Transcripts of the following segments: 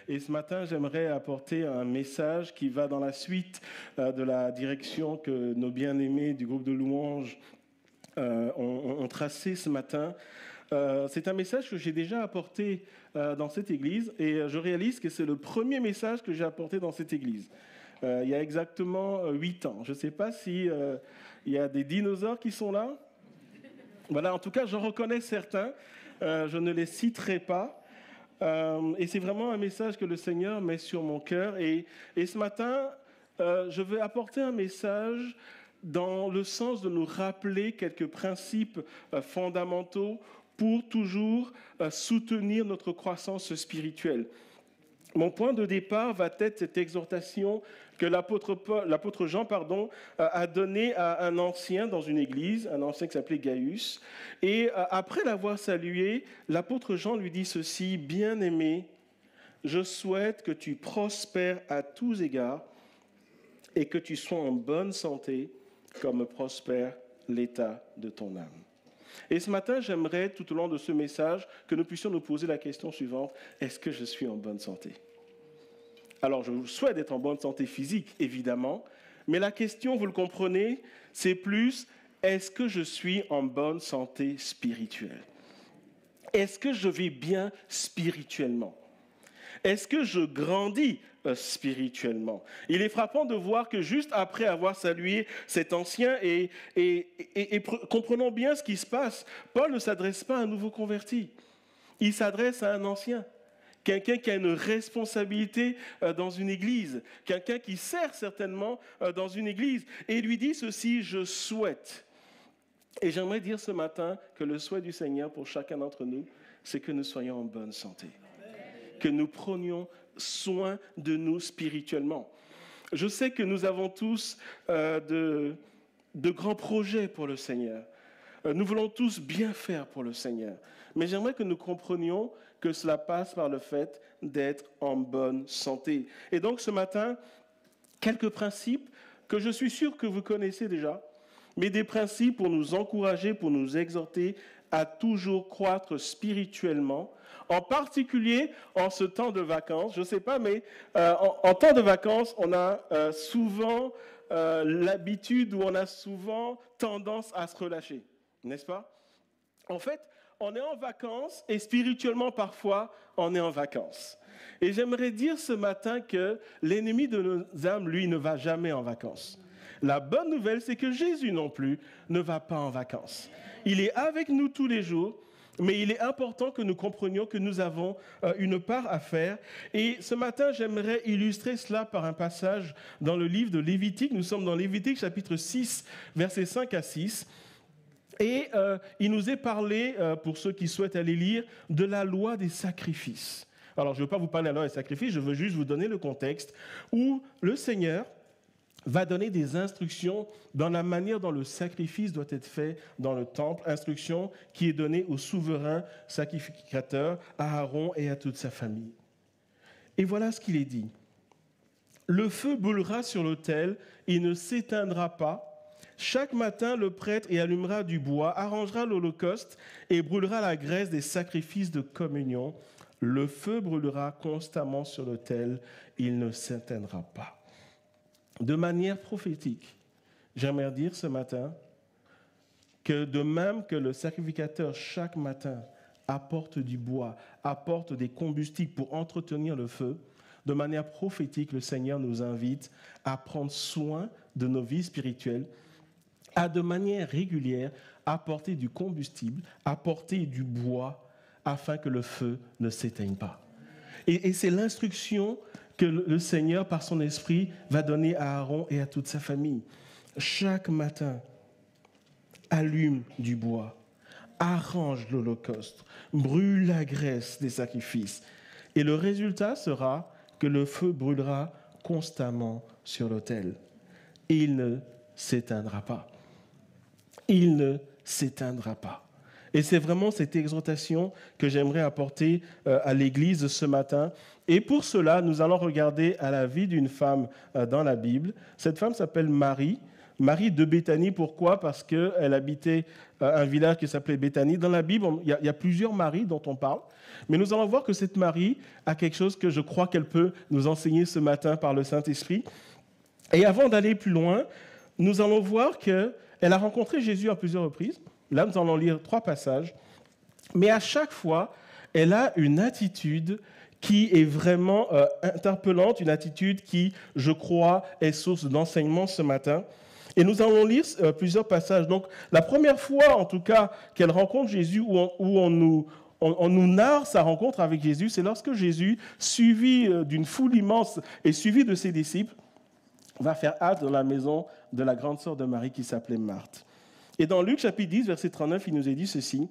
Et ce matin, j'aimerais apporter un message qui va dans la suite de la direction que nos bien-aimés du groupe de louanges ont tracé ce matin. C'est un message que j'ai déjà apporté dans cette église et je réalise que c'est le premier message que j'ai apporté dans cette église. Il y a exactement 8 ans. Je ne sais pas si il y a des dinosaures qui sont là. Voilà, en tout cas, j'en reconnais certains. Je ne les citerai pas. Et c'est vraiment un message que le Seigneur met sur mon cœur. Et ce matin, je vais apporter un message dans le sens de nous rappeler quelques principes fondamentaux pour toujours soutenir notre croissance spirituelle. Mon point de départ va être cette exhortation que l'apôtre Jean a donnée à un ancien dans une église, un ancien qui s'appelait Gaius. Et après l'avoir salué, l'apôtre Jean lui dit ceci: « Bien-aimé, je souhaite que tu prospères à tous égards et que tu sois en bonne santé, comme prospère l'état de ton âme. » Et ce matin, j'aimerais, tout au long de ce message, que nous puissions nous poser la question suivante: est-ce que je suis en bonne santé? Alors, je souhaite être en bonne santé physique, évidemment, mais la question, vous le comprenez, c'est plus: est-ce que je suis en bonne santé spirituelle? Est-ce que je vais bien spirituellement? Est-ce que je grandis spirituellement? Il est frappant de voir que juste après avoir salué cet ancien, et comprenons bien ce qui se passe, Paul ne s'adresse pas à un nouveau converti. Il s'adresse à un ancien, quelqu'un qui a une responsabilité dans une église, quelqu'un qui sert certainement dans une église. Et il lui dit ceci: je souhaite. Et j'aimerais dire ce matin que le souhait du Seigneur pour chacun d'entre nous, c'est que nous soyons en bonne santé. Que nous prenions soin de nous spirituellement. Je sais que nous avons tous de grands projets pour le Seigneur. Nous voulons tous bien faire pour le Seigneur. Mais j'aimerais que nous comprenions que cela passe par le fait d'être en bonne santé. Et donc ce matin, quelques principes que je suis sûr que vous connaissez déjà, mais des principes pour nous encourager, pour nous exhorter à toujours croître spirituellement, en particulier en ce temps de vacances. Je ne sais pas, mais en temps de vacances, on a souvent l'habitude, ou on a souvent tendance à se relâcher, n'est-ce pas? En fait, on est en vacances et spirituellement, parfois, on est en vacances. Et j'aimerais dire ce matin que l'ennemi de nos âmes, lui, ne va jamais en vacances. La bonne nouvelle, c'est que Jésus non plus ne va pas en vacances. Il est avec nous tous les jours, mais il est important que nous comprenions que nous avons une part à faire. Et ce matin, j'aimerais illustrer cela par un passage dans le livre de Lévitique. Nous sommes dans Lévitique chapitre 6, versets 5 à 6. Et il nous est parlé, pour ceux qui souhaitent aller lire, de la loi des sacrifices. Alors, je ne veux pas vous parler de la loi des sacrifices, je veux juste vous donner le contexte où le Seigneur va donner des instructions dans la manière dont le sacrifice doit être fait dans le temple, instructions qui est donnée au souverain sacrificateur, à Aaron et à toute sa famille. Et voilà ce qu'il est dit. « Le feu brûlera sur l'autel, il ne s'éteindra pas. Chaque matin, le prêtre y allumera du bois, arrangera l'holocauste et brûlera la graisse des sacrifices de communion. Le feu brûlera constamment sur l'autel, il ne s'éteindra pas. » De manière prophétique, j'aimerais dire ce matin que de même que le sacrificateur chaque matin apporte du bois, apporte des combustibles pour entretenir le feu, de manière prophétique, le Seigneur nous invite à prendre soin de nos vies spirituelles, à de manière régulière apporter du combustible, apporter du bois, afin que le feu ne s'éteigne pas. Et c'est l'instruction que le Seigneur, par son esprit, va donner à Aaron et à toute sa famille. Chaque matin, allume du bois, arrange l'holocauste, brûle la graisse des sacrifices. Et le résultat sera que le feu brûlera constamment sur l'autel. Et il ne s'éteindra pas. Il ne s'éteindra pas. Et c'est vraiment cette exhortation que j'aimerais apporter à l'Église ce matin. Et pour cela, nous allons regarder à la vie d'une femme dans la Bible. Cette femme s'appelle Marie. Marie de Béthanie, pourquoi? Parce qu'elle habitait un village qui s'appelait Béthanie. Dans la Bible, il y a plusieurs Maries dont on parle, mais nous allons voir que cette Marie a quelque chose que je crois qu'elle peut nous enseigner ce matin par le Saint-Esprit. Et avant d'aller plus loin, nous allons voir qu'elle a rencontré Jésus à plusieurs reprises. Là, nous allons lire 3 passages. Mais à chaque fois, elle a une attitude qui est vraiment interpellante, une attitude qui, je crois, est source d'enseignement ce matin. Et nous allons lire plusieurs passages. Donc, la première fois, en tout cas, qu'elle rencontre Jésus, où on nous narre sa rencontre avec Jésus, c'est lorsque Jésus, suivi d'une foule immense et suivi de ses disciples, va faire halte dans la maison de la grande sœur de Marie qui s'appelait Marthe. Et dans Luc chapitre 10, verset 39, il nous est dit ceci.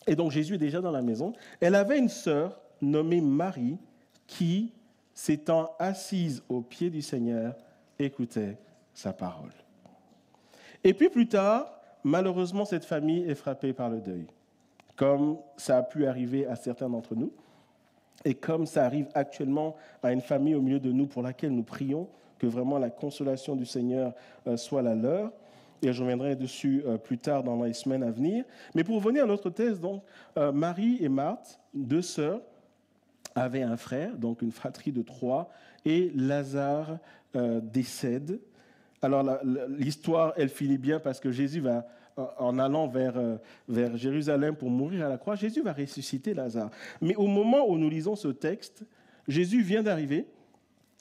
Et donc Jésus est déjà dans la maison. Elle avait une sœur nommée Marie qui, s'étant assise aux pieds du Seigneur, écoutait sa parole. Et puis plus tard, malheureusement, cette famille est frappée par le deuil, comme ça a pu arriver à certains d'entre nous, et comme ça arrive actuellement à une famille au milieu de nous pour laquelle nous prions, que vraiment la consolation du Seigneur soit la leur. Et je reviendrai dessus plus tard dans les semaines à venir. Mais pour revenir à notre thèse, donc, Marie et Marthe, 2 sœurs, avaient un frère, donc une fratrie de 3, et Lazare décède. Alors l'histoire, elle finit bien parce que Jésus va, en allant vers Jérusalem pour mourir à la croix, Jésus va ressusciter Lazare. Mais au moment où nous lisons ce texte, Jésus vient d'arriver.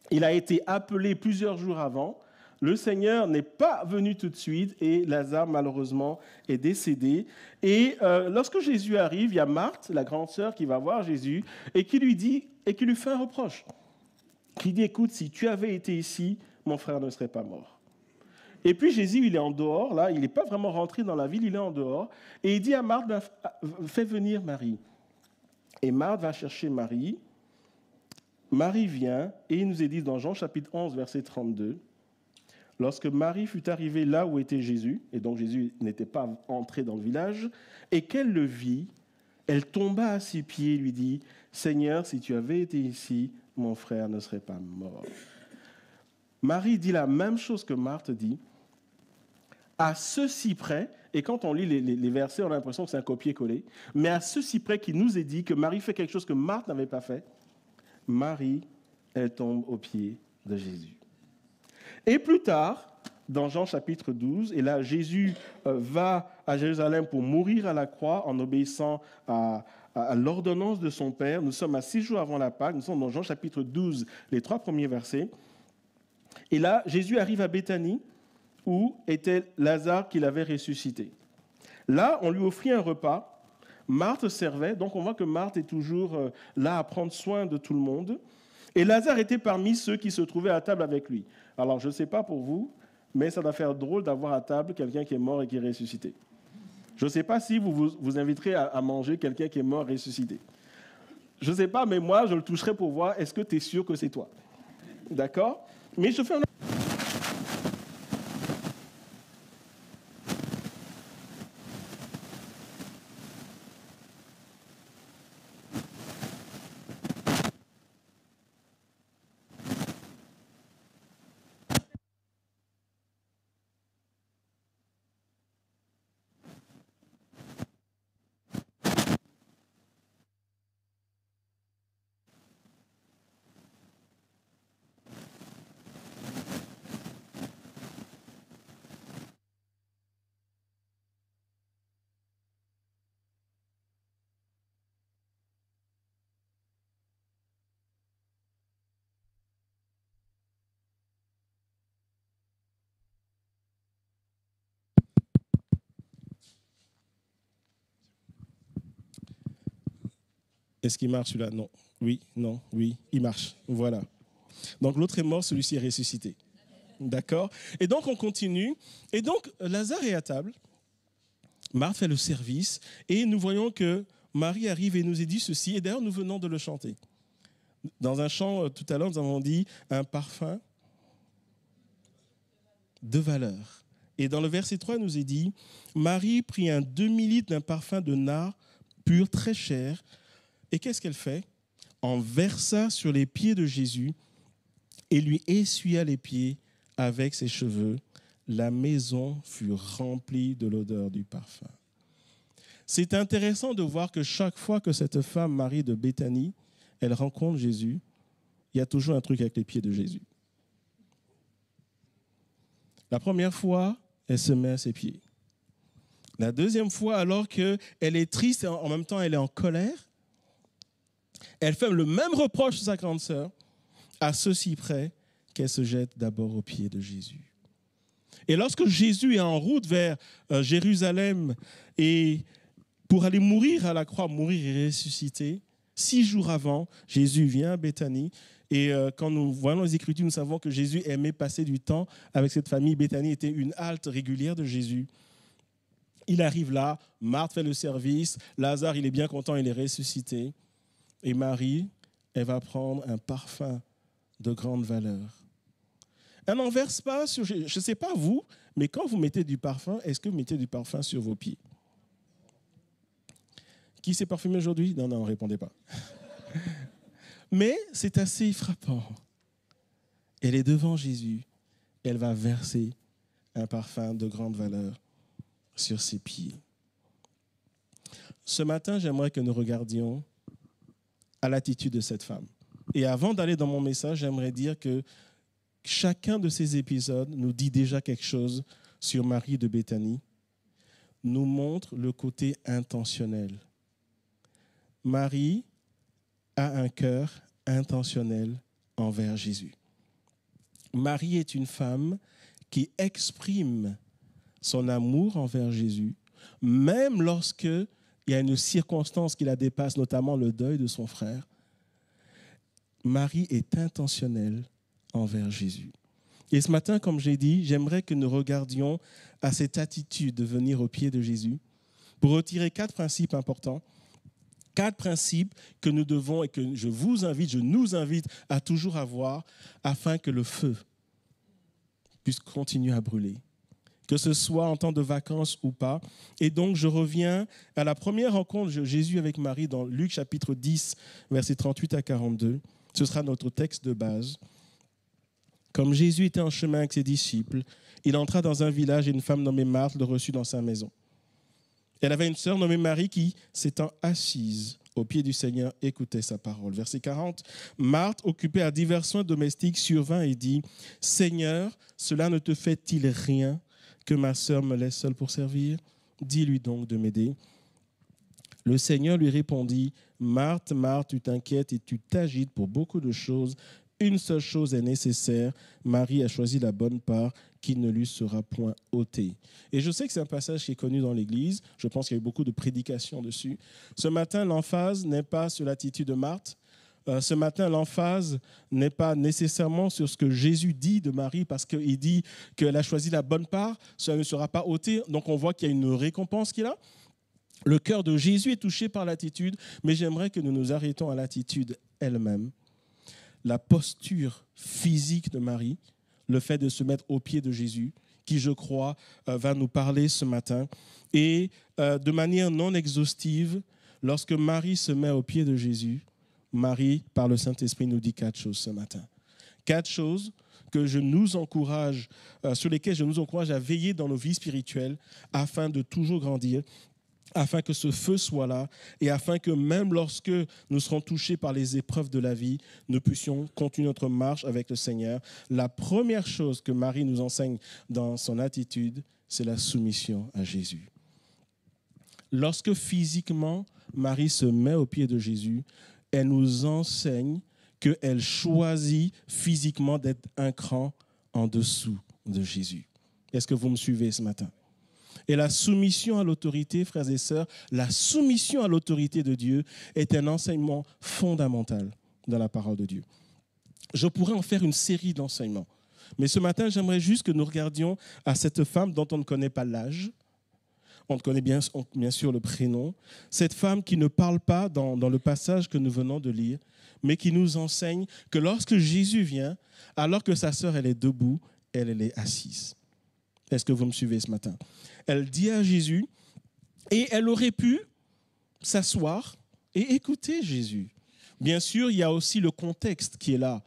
Il a été appelé plusieurs jours avant. Le Seigneur n'est pas venu tout de suite et Lazare, malheureusement, est décédé. Et lorsque Jésus arrive, il y a Marthe, la grande sœur, qui va voir Jésus et qui lui dit, et qui lui fait un reproche. Qui dit, écoute, si tu avais été ici, mon frère ne serait pas mort. Et puis Jésus, il est en dehors, là, il n'est pas vraiment rentré dans la ville, il est en dehors. Et il dit à Marthe, fais venir Marie. Et Marthe va chercher Marie. Marie vient, et il nous est dit dans Jean chapitre 11, verset 32, lorsque Marie fut arrivée là où était Jésus, et donc Jésus n'était pas entré dans le village, et qu'elle le vit, elle tomba à ses pieds et lui dit, « Seigneur, si tu avais été ici, mon frère ne serait pas mort. » Marie dit la même chose que Marthe dit, à ceci près, et quand on lit les versets, on a l'impression que c'est un copier-coller, mais à ceci près qu'il nous est dit que Marie fait quelque chose que Marthe n'avait pas fait, Marie, elle tombe aux pieds de Jésus. Et plus tard, dans Jean chapitre 12, et là, Jésus va à Jérusalem pour mourir à la croix en obéissant à l'ordonnance de son Père. Nous sommes à 6 jours avant la Pâque, nous sommes dans Jean chapitre 12, les 3 premiers versets. Et là, Jésus arrive à Béthanie, où était Lazare qu'il avait ressuscité. Là, on lui offrit un repas. Marthe servait, donc on voit que Marthe est toujours là à prendre soin de tout le monde. Et Lazare était parmi ceux qui se trouvaient à table avec lui. Alors, je ne sais pas pour vous, mais ça doit faire drôle d'avoir à table quelqu'un qui est mort et qui est ressuscité. Je ne sais pas si vous inviterez à manger quelqu'un qui est mort et ressuscité. Je ne sais pas, mais moi, je le toucherai pour voir, est-ce que tu es sûr que c'est toi? D'accord? Mais je fais un... Est-ce qu'il marche celui-là? Non. Oui, non, oui, il marche. Voilà. Donc l'autre est mort, celui-ci est ressuscité. D'accord? Et donc on continue. Et donc Lazare est à table. Marthe fait le service. Et nous voyons que Marie arrive et nous a dit ceci. Et d'ailleurs, nous venons de le chanter. Dans un chant, tout à l'heure, nous avons dit un parfum de valeur. Et dans le verset 3, il nous est dit, Marie prit un demi-litre d'un parfum de nard pur, très cher. Et qu'est-ce qu'elle fait? En versa sur les pieds de Jésus et lui essuya les pieds avec ses cheveux. la maison fut remplie de l'odeur du parfum. C'est intéressant de voir que chaque fois que cette femme, Marie de Béthanie, elle rencontre Jésus, il y a toujours un truc avec les pieds de Jésus. La première fois, elle se met à ses pieds. La deuxième fois, alors qu'elle est triste et en même temps elle est en colère, elle fait le même reproche à sa grande sœur, à ceci près qu'elle se jette d'abord aux pieds de Jésus. Et lorsque Jésus est en route vers Jérusalem et pour aller mourir à la croix, mourir et ressusciter, 6 jours avant, Jésus vient à Béthanie. Et quand nous voyons les Écritures, nous savons que Jésus aimait passer du temps avec cette famille. Béthanie était une halte régulière de Jésus. Il arrive là, Marthe fait le service, Lazare, il est bien content, il est ressuscité. Et Marie, elle va prendre un parfum de grande valeur. Elle n'en verse pas sur... Je ne sais pas vous, mais quand vous mettez du parfum, est-ce que vous mettez du parfum sur vos pieds? Qui s'est parfumé aujourd'hui? Non, ne répondez pas. Mais c'est assez frappant. Elle est devant Jésus. Elle va verser un parfum de grande valeur sur ses pieds. Ce matin, j'aimerais que nous regardions à l'attitude de cette femme. Et avant d'aller dans mon message, j'aimerais dire que chacun de ces épisodes nous dit déjà quelque chose sur Marie de Béthanie, nous montre le côté intentionnel. Marie a un cœur intentionnel envers Jésus. Marie est une femme qui exprime son amour envers Jésus, même lorsqu'il y a une circonstance qui la dépasse, notamment le deuil de son frère. Marie est intentionnelle envers Jésus. Et ce matin, comme j'ai dit, j'aimerais que nous regardions à cette attitude de venir aux pieds de Jésus pour retirer 4 principes importants. 4 principes que nous devons et que je nous invite à toujours avoir afin que le feu puisse continuer à brûler, que ce soit en temps de vacances ou pas. Et donc, je reviens à la première rencontre de Jésus avec Marie dans Luc chapitre 10, versets 38 à 42. Ce sera notre texte de base. Comme Jésus était en chemin avec ses disciples, il entra dans un village et une femme nommée Marthe le reçut dans sa maison. Elle avait une sœur nommée Marie qui, s'étant assise aux pieds du Seigneur, écoutait sa parole. Verset 40, Marthe, occupée à divers soins domestiques, survint et dit, « Seigneur, cela ne te fait-il rien que ma sœur me laisse seule pour servir? Dis-lui donc de m'aider. » Le Seigneur lui répondit, « Marthe, Marthe, tu t'inquiètes et tu t'agites pour beaucoup de choses. Une seule chose est nécessaire. Marie a choisi la bonne part qui ne lui sera point ôtée. » Et je sais que c'est un passage qui est connu dans l'Église. Je pense qu'il y a eu beaucoup de prédications dessus. Ce matin, l'emphase n'est pas sur l'attitude de Marthe. Ce matin, l'emphase n'est pas nécessairement sur ce que Jésus dit de Marie, parce qu'il dit qu'elle a choisi la bonne part, cela ne sera pas ôté. Donc on voit qu'il y a une récompense qui est là. Le cœur de Jésus est touché par l'attitude, mais j'aimerais que nous nous arrêtons à l'attitude elle-même. La posture physique de Marie, le fait de se mettre aux pieds de Jésus, qui, je crois, va nous parler ce matin. Et de manière non exhaustive, lorsque Marie se met aux pieds de Jésus, Marie, par le Saint-Esprit, nous dit 4 choses ce matin. 4 choses que je nous encourage, sur lesquelles je nous encourage à veiller dans nos vies spirituelles afin de toujours grandir, afin que ce feu soit là et afin que même lorsque nous serons touchés par les épreuves de la vie, nous puissions continuer notre marche avec le Seigneur. La première chose que Marie nous enseigne dans son attitude, c'est la soumission à Jésus. Lorsque physiquement, Marie se met aux pieds de Jésus, elle nous enseigne qu'elle choisit physiquement d'être un cran en dessous de Jésus. Est-ce que vous me suivez ce matin? Et la soumission à l'autorité, frères et sœurs, la soumission à l'autorité de Dieu est un enseignement fondamental dans la parole de Dieu. Je pourrais en faire une série d'enseignements. Mais ce matin, j'aimerais juste que nous regardions à cette femme dont on ne connaît pas l'âge. On connaît bien sûr le prénom. Cette femme qui ne parle pas dans le passage que nous venons de lire, mais qui nous enseigne que lorsque Jésus vient, alors que sa sœur elle est debout, elle est assise. Est-ce que vous me suivez ce matin? Elle dit à Jésus, et elle aurait pu s'asseoir et écouter Jésus. Bien sûr, il y a aussi le contexte qui est là,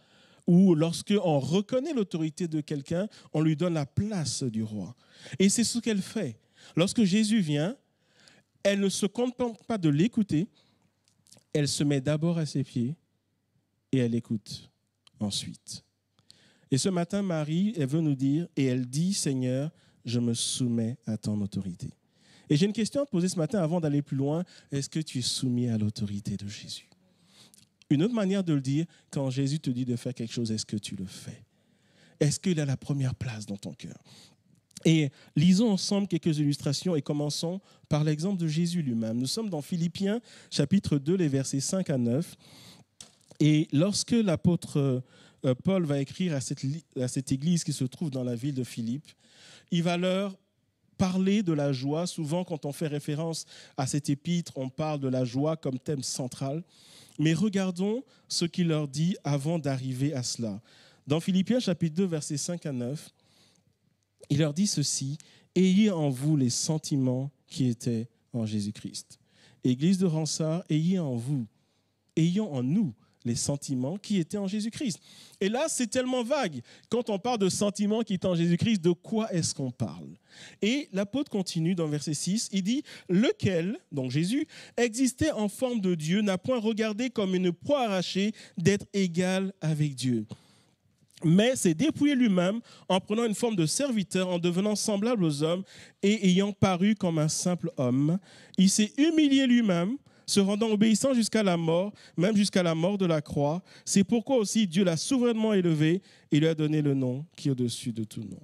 ou lorsqu'on reconnaît l'autorité de quelqu'un, on lui donne la place du roi. Et c'est ce qu'elle fait. Lorsque Jésus vient, elle ne se contente pas de l'écouter, elle se met d'abord à ses pieds et elle écoute ensuite. Et ce matin, Marie, elle veut nous dire, et elle dit, Seigneur, je me soumets à ton autorité. Et j'ai une question à te poser ce matin avant d'aller plus loin. Est-ce que tu es soumis à l'autorité de Jésus? Une autre manière de le dire, quand Jésus te dit de faire quelque chose, est-ce que tu le fais? Est-ce qu'il a la première place dans ton cœur? Et lisons ensemble quelques illustrations et commençons par l'exemple de Jésus lui-même. Nous sommes dans Philippiens, chapitre 2, les versets 5 à 9. Et lorsque l'apôtre Paul va écrire à cette église qui se trouve dans la ville de Philippe, il va leur parler de la joie. Souvent, quand on fait référence à cet épître, on parle de la joie comme thème central. Mais regardons ce qu'il leur dit avant d'arriver à cela. Dans Philippiens, chapitre 2, versets 5 à 9, il leur dit ceci, « Ayez en vous les sentiments qui étaient en Jésus-Christ. » Église de Ronsard, ayons en nous les sentiments qui étaient en Jésus-Christ. Et là, c'est tellement vague. Quand on parle de sentiments qui étaient en Jésus-Christ, de quoi est-ce qu'on parle? Et l'apôtre continue dans verset 6, il dit « Lequel, donc Jésus, existait en forme de Dieu, n'a point regardé comme une proie arrachée d'être égal avec Dieu. Mais s'est dépouillé lui-même en prenant une forme de serviteur, en devenant semblable aux hommes et ayant paru comme un simple homme. Il s'est humilié lui-même, se rendant obéissant jusqu'à la mort, même jusqu'à la mort de la croix. C'est pourquoi aussi Dieu l'a souverainement élevé et lui a donné le nom qui est au-dessus de tout nom. »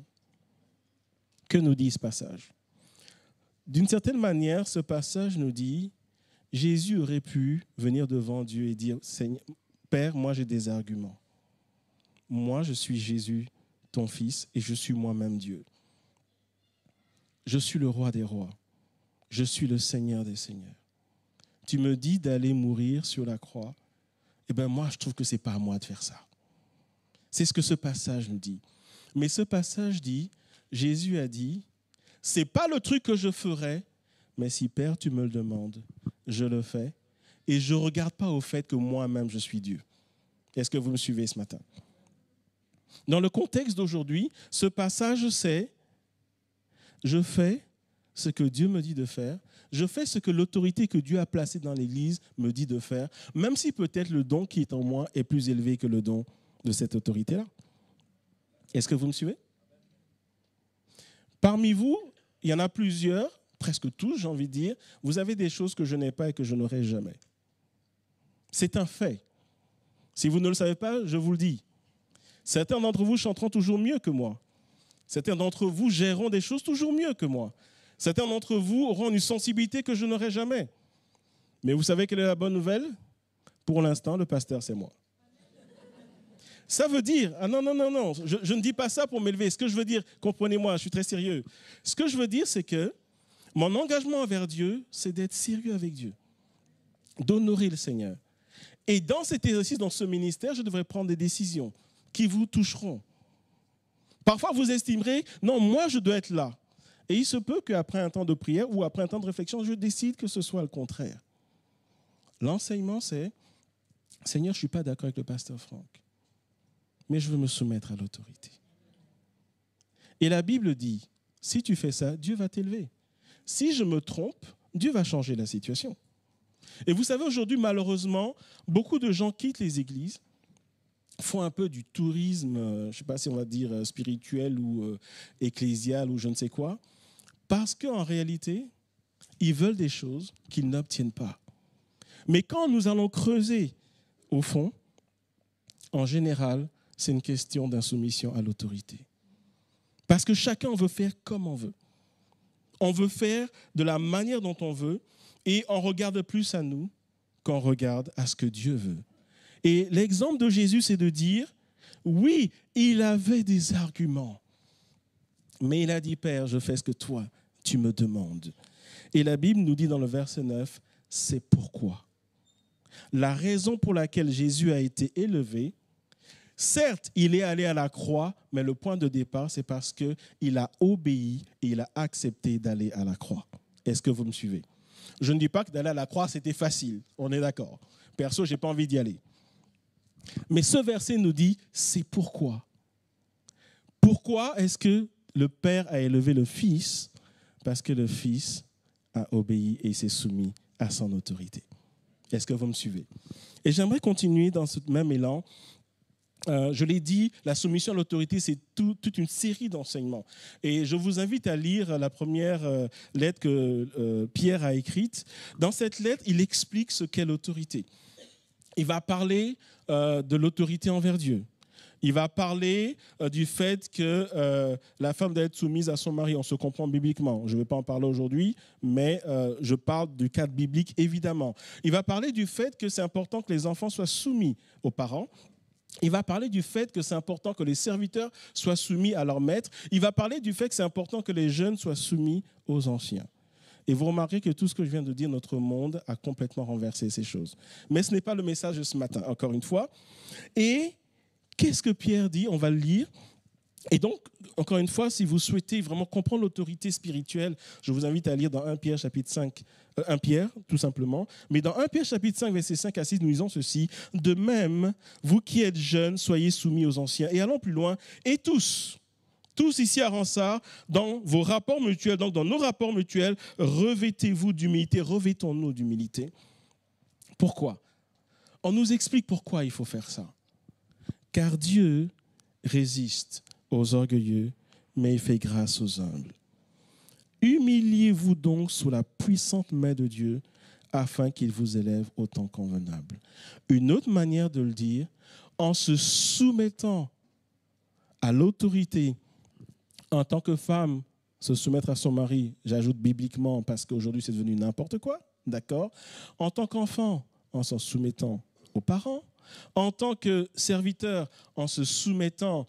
Que nous dit ce passage? D'une certaine manière, ce passage nous dit, Jésus aurait pu venir devant Dieu et dire, Seigneur, Père, moi j'ai des arguments. Moi, je suis Jésus, ton fils, et je suis moi-même Dieu. Je suis le roi des rois. Je suis le Seigneur des seigneurs. Tu me dis d'aller mourir sur la croix. Eh bien, moi, je trouve que ce n'est pas à moi de faire ça. C'est ce que ce passage nous dit. Mais ce passage dit, Jésus a dit, ce n'est pas le truc que je ferai, mais si Père, tu me le demandes, je le fais. Et je ne regarde pas au fait que moi-même, je suis Dieu. Est-ce que vous me suivez ce matin? Dans le contexte d'aujourd'hui, ce passage, c'est « Je fais ce que Dieu me dit de faire, je fais ce que l'autorité que Dieu a placée dans l'Église me dit de faire, même si peut-être le don qui est en moi est plus élevé que le don de cette autorité-là. » Est-ce que vous me suivez? Parmi vous, il y en a plusieurs, presque tous, j'ai envie de dire, vous avez des choses que je n'ai pas et que je n'aurai jamais. C'est un fait. Si vous ne le savez pas, je vous le dis. Certains d'entre vous chanteront toujours mieux que moi. Certains d'entre vous géreront des choses toujours mieux que moi. Certains d'entre vous auront une sensibilité que je n'aurai jamais. Mais vous savez quelle est la bonne nouvelle? Pour l'instant, le pasteur, c'est moi. Ça veut dire, non, je ne dis pas ça pour m'élever. Ce que je veux dire, comprenez-moi, je suis très sérieux. Ce que je veux dire, c'est que mon engagement envers Dieu, c'est d'être sérieux avec Dieu, d'honorer le Seigneur. Et dans cet exercice, dans ce ministère, je devrais prendre des décisions qui vous toucheront. Parfois, vous estimerez, non, moi, je dois être là. Et il se peut qu'après un temps de prière ou après un temps de réflexion, je décide que ce soit le contraire. L'enseignement, c'est, Seigneur, je ne suis pas d'accord avec le pasteur Franck, mais je veux me soumettre à l'autorité. Et la Bible dit, si tu fais ça, Dieu va t'élever. Si je me trompe, Dieu va changer la situation. Et vous savez, aujourd'hui, malheureusement, beaucoup de gens quittent les églises, font un peu du tourisme, je ne sais pas si on va dire spirituel ou ecclésial ou je ne sais quoi, parce qu'en réalité, ils veulent des choses qu'ils n'obtiennent pas. Mais quand nous allons creuser au fond, en général, c'est une question d'insoumission à l'autorité. Parce que chacun veut faire comme on veut. On veut faire de la manière dont on veut et on regarde plus à nous qu'on regarde à ce que Dieu veut. Et l'exemple de Jésus, c'est de dire, oui, il avait des arguments, mais il a dit, Père, je fais ce que toi, tu me demandes. Et la Bible nous dit dans le verset 9, c'est pourquoi. La raison pour laquelle Jésus a été élevé, certes, il est allé à la croix, mais le point de départ, c'est parce qu'il a obéi et il a accepté d'aller à la croix. Est-ce que vous me suivez? Je ne dis pas que d'aller à la croix, c'était facile, on est d'accord. Perso, je n'ai pas envie d'y aller. Mais ce verset nous dit, c'est pourquoi. Pourquoi est-ce que le Père a élevé le Fils? Parce que le Fils a obéi et s'est soumis à son autorité. Est-ce que vous me suivez? Et j'aimerais continuer dans ce même élan. Je l'ai dit, la soumission à l'autorité, c'est toute une série d'enseignements. Et je vous invite à lire la première lettre que Pierre a écrite. Dans cette lettre, il explique ce qu'est l'autorité. Il va parler de l'autorité envers Dieu. Il va parler du fait que la femme doit être soumise à son mari. On se comprend bibliquement. Je ne vais pas en parler aujourd'hui, mais je parle du cadre biblique, évidemment. Il va parler du fait que c'est important que les enfants soient soumis aux parents. Il va parler du fait que c'est important que les serviteurs soient soumis à leur maître. Il va parler du fait que c'est important que les jeunes soient soumis aux anciens. Et vous remarquez que tout ce que je viens de dire, notre monde a complètement renversé ces choses. Mais ce n'est pas le message de ce matin, encore une fois. Et qu'est-ce que Pierre dit? On va le lire. Et donc, encore une fois, si vous souhaitez vraiment comprendre l'autorité spirituelle, je vous invite à lire dans 1 Pierre chapitre 5, 1 Pierre tout simplement. Mais dans 1 Pierre chapitre 5, versets 5 à 6, nous lisons ceci. De même, vous qui êtes jeunes, soyez soumis aux anciens. Et allons plus loin. Et tous ici à Ronsard, dans vos rapports mutuels, donc dans nos rapports mutuels, revêtez-vous d'humilité, revêtons-nous d'humilité. Pourquoi? On nous explique pourquoi il faut faire ça. Car Dieu résiste aux orgueilleux, mais il fait grâce aux humbles. Humiliez-vous donc sous la puissante main de Dieu, afin qu'il vous élève au temps convenable. Une autre manière de le dire, en se soumettant à l'autorité, en tant que femme, se soumettre à son mari, j'ajoute bibliquement parce qu'aujourd'hui c'est devenu n'importe quoi, d'accord? En tant qu'enfant, en s'en soumettant aux parents, en tant que serviteur, en se soumettant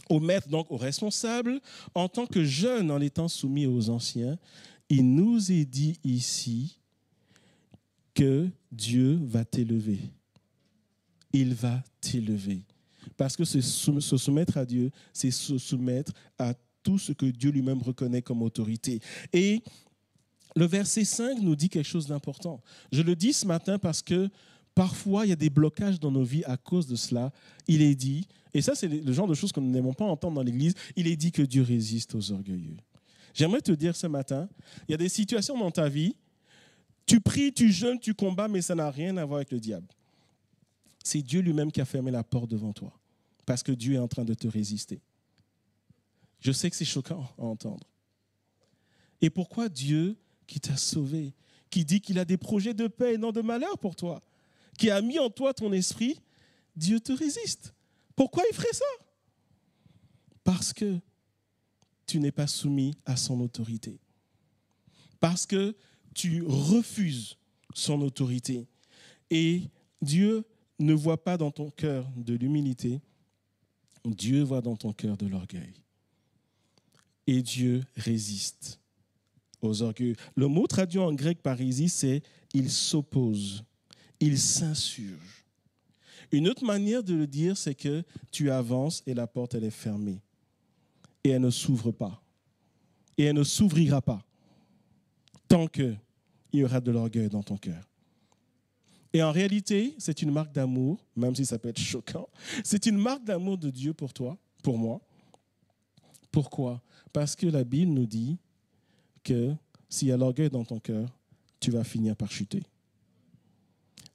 au maître, donc aux responsables, en tant que jeune, en étant soumis aux anciens, il nous est dit ici que Dieu va t'élever. Il va t'élever. Parce que se soumettre à Dieu, c'est se soumettre à tout ce que Dieu lui-même reconnaît comme autorité. Et le verset 5 nous dit quelque chose d'important. Je le dis ce matin parce que parfois, il y a des blocages dans nos vies à cause de cela. Il est dit, et ça c'est le genre de choses que nous n'aimons pas entendre dans l'Église, il est dit que Dieu résiste aux orgueilleux. J'aimerais te dire ce matin, il y a des situations dans ta vie, tu pries, tu jeûnes, tu combats, mais ça n'a rien à voir avec le diable. C'est Dieu lui-même qui a fermé la porte devant toi, parce que Dieu est en train de te résister. Je sais que c'est choquant à entendre. Et pourquoi Dieu qui t'a sauvé, qui dit qu'il a des projets de paix et non de malheur pour toi, qui a mis en toi ton esprit, Dieu te résiste. Pourquoi il ferait ça? Parce que tu n'es pas soumis à son autorité. Parce que tu refuses son autorité. Et Dieu ne voit pas dans ton cœur de l'humilité, Dieu voit dans ton cœur de l'orgueil. Et Dieu résiste aux orgueilleux. Le mot traduit en grec par hérésie, c'est « il s'oppose ». Il s'insurge. Une autre manière de le dire, c'est que tu avances et la porte, elle est fermée. Et elle ne s'ouvre pas. Et elle ne s'ouvrira pas tant qu'il y aura de l'orgueil dans ton cœur. Et en réalité, c'est une marque d'amour, même si ça peut être choquant, c'est une marque d'amour de Dieu pour toi, pour moi. Pourquoi? Parce que la Bible nous dit que s'il y a l'orgueil dans ton cœur, tu vas finir par chuter.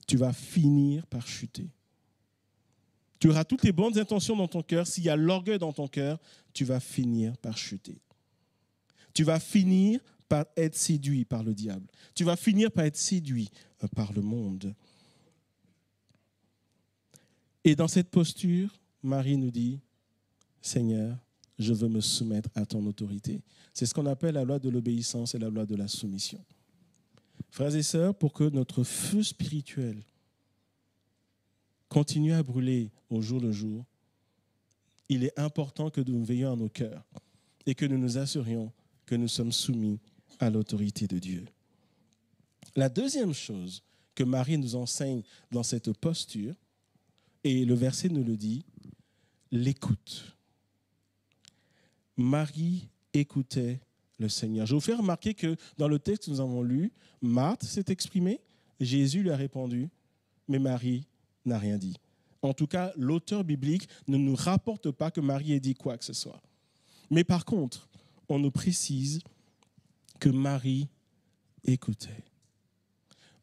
Tu vas finir par chuter. Tu auras toutes les bonnes intentions dans ton cœur. S'il y a l'orgueil dans ton cœur, tu vas finir par chuter. Tu vas finir par être séduit par le diable. Tu vas finir par être séduit par le monde. Et dans cette posture, Marie nous dit, Seigneur, je veux me soumettre à ton autorité. C'est ce qu'on appelle la loi de l'obéissance et la loi de la soumission. Frères et sœurs, pour que notre feu spirituel continue à brûler au jour le jour, il est important que nous veillions à nos cœurs et que nous nous assurions que nous sommes soumis à l'autorité de Dieu. La deuxième chose que Marie nous enseigne dans cette posture, et le verset nous le dit, l'écoute. Marie écoutait le Seigneur. Je vous fais remarquer que dans le texte que nous avons lu, Marthe s'est exprimée, Jésus lui a répondu, mais Marie n'a rien dit. En tout cas, l'auteur biblique ne nous rapporte pas que Marie ait dit quoi que ce soit. Mais par contre, on nous précise que Marie écoutait.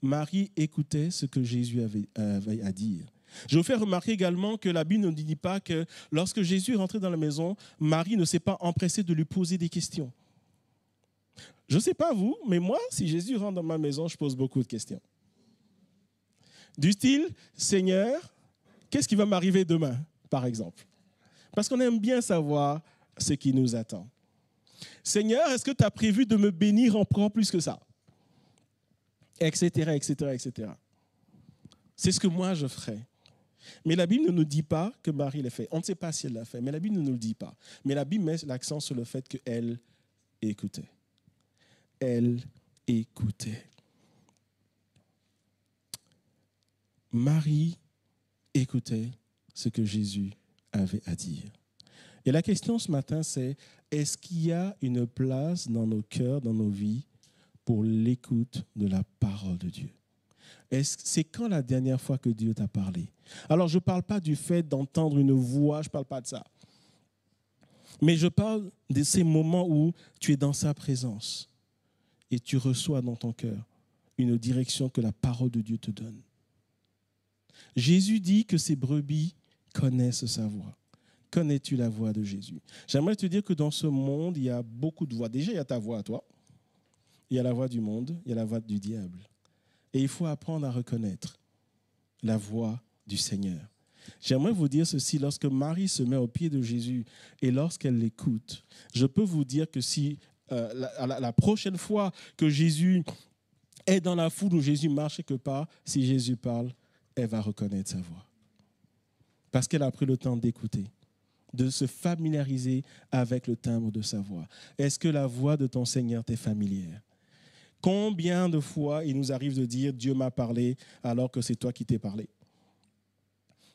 Marie écoutait ce que Jésus avait à dire. Je vous fais remarquer également que la Bible ne dit pas que lorsque Jésus est rentré dans la maison, Marie ne s'est pas empressée de lui poser des questions. Je ne sais pas vous, mais moi, si Jésus rentre dans ma maison, je pose beaucoup de questions. Du style, Seigneur, qu'est-ce qui va m'arriver demain, par exemple? Parce qu'on aime bien savoir ce qui nous attend. Seigneur, est-ce que tu as prévu de me bénir encore plus que ça? Etc., etc., etc. C'est ce que moi je ferais. Mais la Bible ne nous dit pas que Marie l'a fait. On ne sait pas si elle l'a fait, mais la Bible ne nous le dit pas. Mais la Bible met l'accent sur le fait qu'elle écoutait. Elle écoutait. Marie écoutait ce que Jésus avait à dire. Et la question ce matin, c'est, est-ce qu'il y a une place dans nos cœurs, dans nos vies, pour l'écoute de la parole de Dieu? C'est quand la dernière fois que Dieu t'a parlé? Alors, je ne parle pas du fait d'entendre une voix, je ne parle pas de ça. Mais je parle de ces moments où tu es dans sa présence et tu reçois dans ton cœur une direction que la parole de Dieu te donne. Jésus dit que ses brebis connaissent sa voix. Connais-tu la voix de Jésus? J'aimerais te dire que dans ce monde, il y a beaucoup de voix. Déjà, il y a ta voix à toi. Il y a la voix du monde, il y a la voix du diable. Et il faut apprendre à reconnaître la voix du Seigneur. J'aimerais vous dire ceci, lorsque Marie se met au pied de Jésus et lorsqu'elle l'écoute, je peux vous dire que si la prochaine fois que Jésus est dans la foule où Jésus marche quelque part, si Jésus parle, elle va reconnaître sa voix. Parce qu'elle a pris le temps d'écouter, de se familiariser avec le timbre de sa voix. Est-ce que la voix de ton Seigneur t'est familière? Combien de fois il nous arrive de dire « Dieu m'a parlé » alors que c'est toi qui t'es parlé?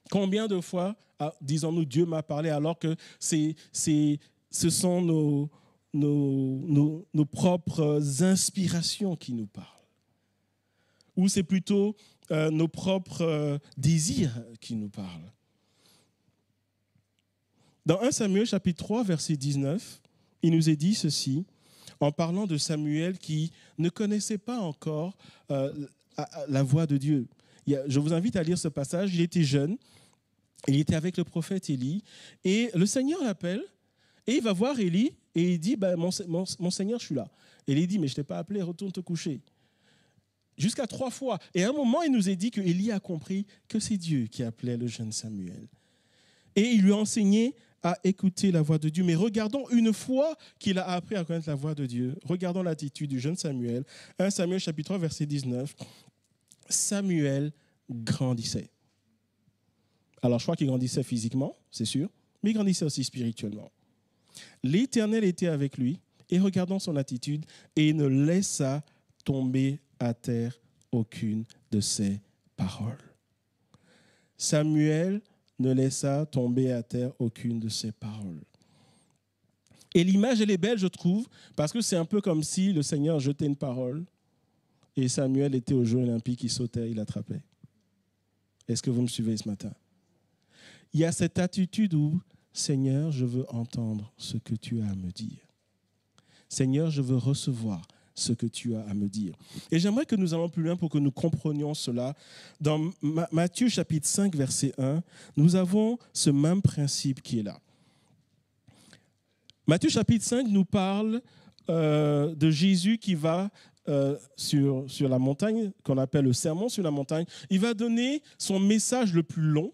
Combien de fois disons-nous « Dieu m'a parlé » alors que ce sont nos propres inspirations qui nous parlent? Ou c'est plutôt nos propres désirs qui nous parlent? Dans 1 Samuel chapitre 3, verset 19, il nous est dit ceci, en parlant de Samuel qui ne connaissait pas encore la voix de Dieu. Je vous invite à lire ce passage. Il était jeune, il était avec le prophète Élie, et le Seigneur l'appelle, et il va voir Élie, et il dit, mon Seigneur, je suis là. Et Élie dit, mais je ne t'ai pas appelé, retourne te coucher. Jusqu'à 3 fois. Et à un moment, il nous est dit que Élie a compris que c'est Dieu qui appelait le jeune Samuel. Et il lui a enseigné à écouter la voix de Dieu. Mais regardons, une fois qu'il a appris à connaître la voix de Dieu, regardons l'attitude du jeune Samuel. 1 Samuel chapitre 3, verset 19. Samuel grandissait. Alors, je crois qu'il grandissait physiquement, c'est sûr, mais il grandissait aussi spirituellement. L'Éternel était avec lui, et regardons son attitude, et il ne laissa tomber à terre aucune de ses paroles. Samuel ne laissa tomber à terre aucune de ses paroles. Et l'image, elle est belle, je trouve, parce que c'est un peu comme si le Seigneur jetait une parole et Samuel était aux Jeux olympiques, il sautait, il attrapait. Est-ce que vous me suivez ce matin? Il y a cette attitude où, Seigneur, je veux entendre ce que tu as à me dire. Seigneur, je veux recevoir ce que tu as à me dire. Et j'aimerais que nous allions plus loin pour que nous comprenions cela. Dans Matthieu chapitre 5, verset 1, nous avons ce même principe qui est là. Matthieu chapitre 5 nous parle de Jésus qui va sur la montagne, qu'on appelle le sermon sur la montagne. Il va donner son message le plus long,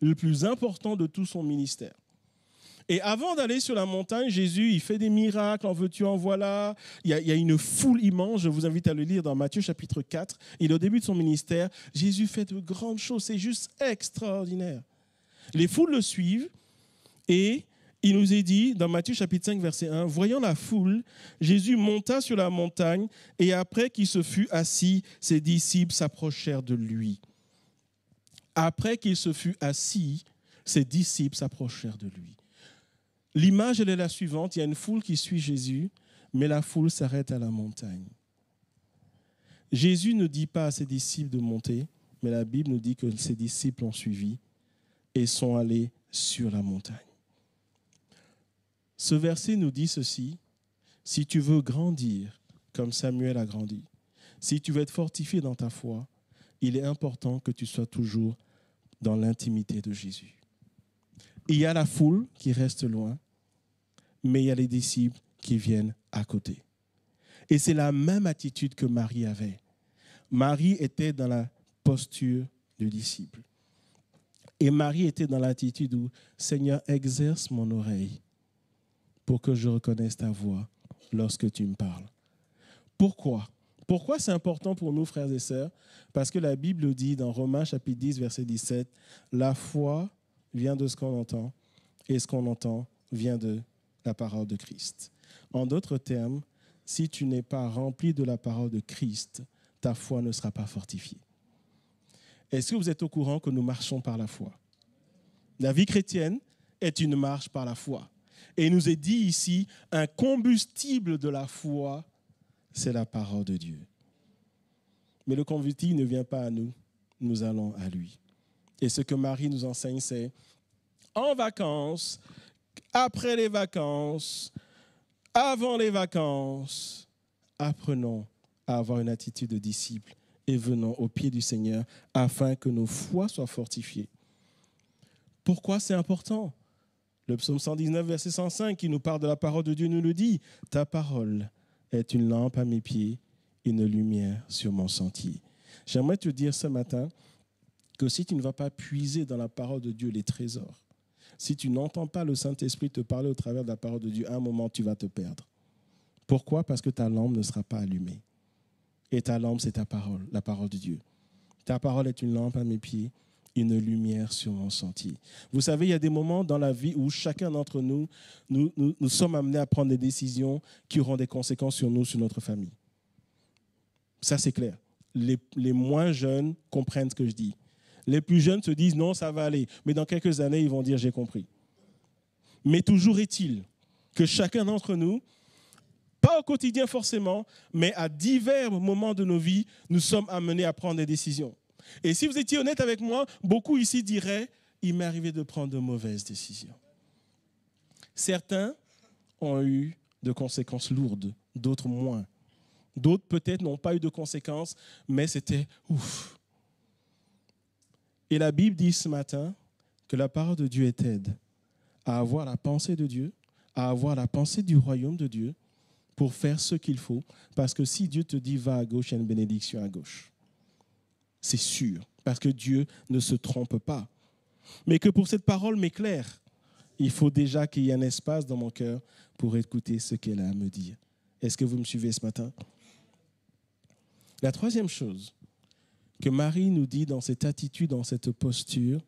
le plus important de tout son ministère. Et avant d'aller sur la montagne, Jésus, il fait des miracles, en veux-tu, en voilà. Il y a une foule immense, je vous invite à le lire dans Matthieu chapitre 4. Et au début de son ministère, Jésus fait de grandes choses, c'est juste extraordinaire. Les foules le suivent et il nous est dit dans Matthieu chapitre 5, verset 1, « Voyant la foule, Jésus monta sur la montagne et après qu'il se fut assis, ses disciples s'approchèrent de lui. » Après qu'il se fut assis, ses disciples s'approchèrent de lui. L'image, elle est la suivante. Il y a une foule qui suit Jésus, mais la foule s'arrête à la montagne. Jésus ne dit pas à ses disciples de monter, mais la Bible nous dit que ses disciples ont suivi et sont allés sur la montagne. Ce verset nous dit ceci: si tu veux grandir comme Samuel a grandi, si tu veux être fortifié dans ta foi, il est important que tu sois toujours dans l'intimité de Jésus. Il y a la foule qui reste loin, mais il y a les disciples qui viennent à côté. Et c'est la même attitude que Marie avait. Marie était dans la posture du disciple. Et Marie était dans l'attitude où, Seigneur, exerce mon oreille pour que je reconnaisse ta voix lorsque tu me parles. Pourquoi? Pourquoi c'est important pour nous, frères et sœurs? Parce que la Bible dit dans Romains chapitre 10, verset 17, la foi vient de ce qu'on entend, et ce qu'on entend vient de la parole de Christ. En d'autres termes, si tu n'es pas rempli de la parole de Christ, ta foi ne sera pas fortifiée. Est-ce que vous êtes au courant que nous marchons par la foi? La vie chrétienne est une marche par la foi. Et il nous est dit ici, un combustible de la foi, c'est la parole de Dieu. Mais le combustible ne vient pas à nous, nous allons à lui. Et ce que Marie nous enseigne, c'est en vacances, après les vacances, avant les vacances, apprenons à avoir une attitude de disciple et venons au pied du Seigneur afin que nos foi soient fortifiées. Pourquoi c'est important? Le psaume 119, verset 105, qui nous parle de la parole de Dieu, nous le dit. Ta parole est une lampe à mes pieds, une lumière sur mon sentier. J'aimerais te dire ce matin que si tu ne vas pas puiser dans la parole de Dieu les trésors, si tu n'entends pas le Saint-Esprit te parler au travers de la parole de Dieu, à un moment, tu vas te perdre. Pourquoi? Parce que ta lampe ne sera pas allumée. Et ta lampe, c'est ta parole, la parole de Dieu. Ta parole est une lampe à mes pieds, une lumière sur mon sentier. Vous savez, il y a des moments dans la vie où chacun d'entre nous, nous sommes amenés à prendre des décisions qui auront des conséquences sur nous, sur notre famille. Ça, c'est clair. Les moins jeunes comprennent ce que je dis. Les plus jeunes se disent non, ça va aller. Mais dans quelques années, ils vont dire j'ai compris. Mais toujours est-il que chacun d'entre nous, pas au quotidien forcément, mais à divers moments de nos vies, nous sommes amenés à prendre des décisions. Et si vous étiez honnête avec moi, beaucoup ici diraient il m'est arrivé de prendre de mauvaises décisions. Certains ont eu de conséquences lourdes, d'autres moins. D'autres peut-être n'ont pas eu de conséquences, mais c'était ouf. Et la Bible dit ce matin que la parole de Dieu t'aide à avoir la pensée de Dieu, à avoir la pensée du royaume de Dieu pour faire ce qu'il faut. Parce que si Dieu te dit va à gauche, il y a une bénédiction à gauche. C'est sûr, parce que Dieu ne se trompe pas. Mais que pour cette parole m'éclaire, il faut déjà qu'il y ait un espace dans mon cœur pour écouter ce qu'elle a à me dire. Est-ce que vous me suivez ce matin? La troisième chose que Marie nous dit dans cette attitude, dans cette posture,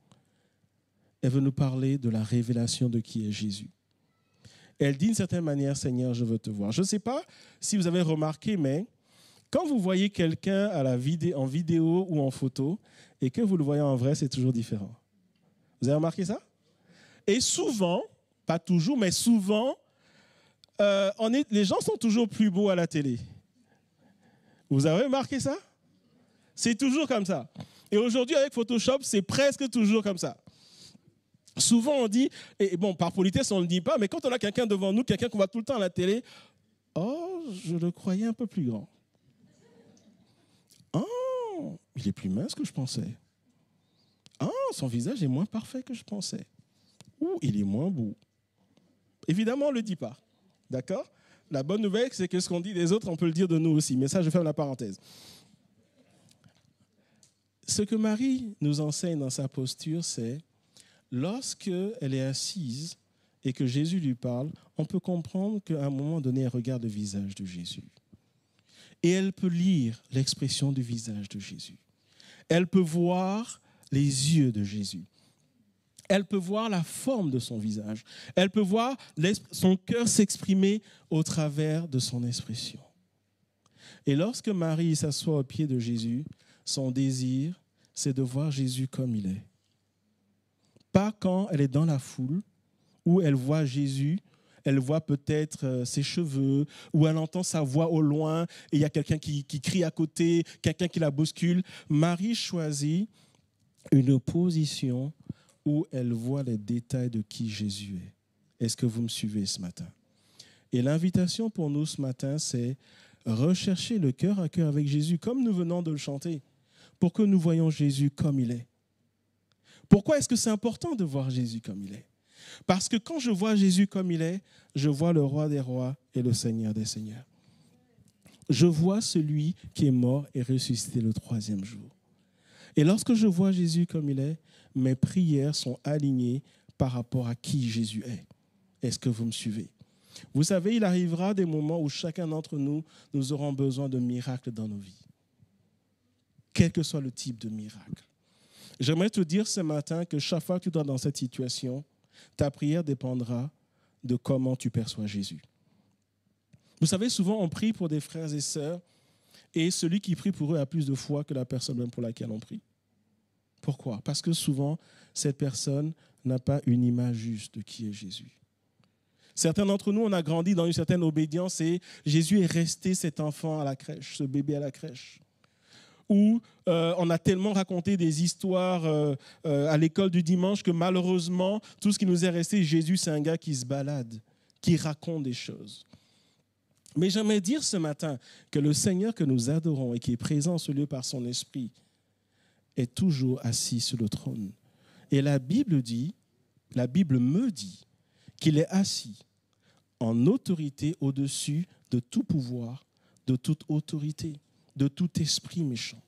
elle veut nous parler de la révélation de qui est Jésus. Elle dit d'une certaine manière, Seigneur, je veux te voir. Je ne sais pas si vous avez remarqué, mais quand vous voyez quelqu'un en vidéo ou en photo et que vous le voyez en vrai, c'est toujours différent. Vous avez remarqué ça? Et souvent, pas toujours, mais souvent, les gens sont toujours plus beaux à la télé. Vous avez remarqué ça? C'est toujours comme ça. Et aujourd'hui, avec Photoshop, c'est presque toujours comme ça. Souvent, on dit, et bon, par politesse, on ne le dit pas, mais quand on a quelqu'un devant nous, quelqu'un qu'on voit tout le temps à la télé, oh, je le croyais un peu plus grand. Oh, il est plus mince que je pensais. Oh, son visage est moins parfait que je pensais. Ou il est moins beau. Évidemment, on ne le dit pas. D'accord? La bonne nouvelle, c'est que ce qu'on dit des autres, on peut le dire de nous aussi. Mais ça, je ferme la parenthèse. Ce que Marie nous enseigne dans sa posture, c'est lorsqu'elle est assise et que Jésus lui parle, on peut comprendre qu'à un moment donné, elle regarde le visage de Jésus. Et elle peut lire l'expression du visage de Jésus. Elle peut voir les yeux de Jésus. Elle peut voir la forme de son visage. Elle peut voir son cœur s'exprimer au travers de son expression. Et lorsque Marie s'assoit au pied de Jésus, son désir, c'est de voir Jésus comme il est. Pas quand elle est dans la foule, où elle voit Jésus, elle voit peut-être ses cheveux, ou elle entend sa voix au loin, et il y a quelqu'un qui crie à côté, quelqu'un qui la bouscule. Marie choisit une position où elle voit les détails de qui Jésus est. Est-ce que vous me suivez ce matin? Et l'invitation pour nous ce matin, c'est rechercher le cœur à cœur avec Jésus, comme nous venons de le chanter, pour que nous voyions Jésus comme il est. Pourquoi est-ce que c'est important de voir Jésus comme il est? Parce que quand je vois Jésus comme il est, je vois le roi des rois et le Seigneur des seigneurs. Je vois celui qui est mort et ressuscité le 3e jour. Et lorsque je vois Jésus comme il est, mes prières sont alignées par rapport à qui Jésus est. Est-ce que vous me suivez? Vous savez, il arrivera des moments où chacun d'entre nous, nous aurons besoin de miracles dans nos vies. Quel que soit le type de miracle. J'aimerais te dire ce matin que chaque fois que tu dois dans cette situation, ta prière dépendra de comment tu perçois Jésus. Vous savez, souvent on prie pour des frères et sœurs et celui qui prie pour eux a plus de foi que la personne même pour laquelle on prie. Pourquoi? Parce que souvent, cette personne n'a pas une image juste de qui est Jésus. Certains d'entre nous, on a grandi dans une certaine obédience et Jésus est resté cet enfant à la crèche, ce bébé à la crèche. Où on a tellement raconté des histoires à l'école du dimanche que malheureusement, tout ce qui nous est resté, Jésus, c'est un gars qui se balade, qui raconte des choses. Mais j'aimerais dire ce matin que le Seigneur que nous adorons et qui est présent en ce lieu par son esprit est toujours assis sur le trône. Et la Bible me dit qu'il est assis en autorité au-dessus de tout pouvoir, de toute autorité, de tout esprit méchant.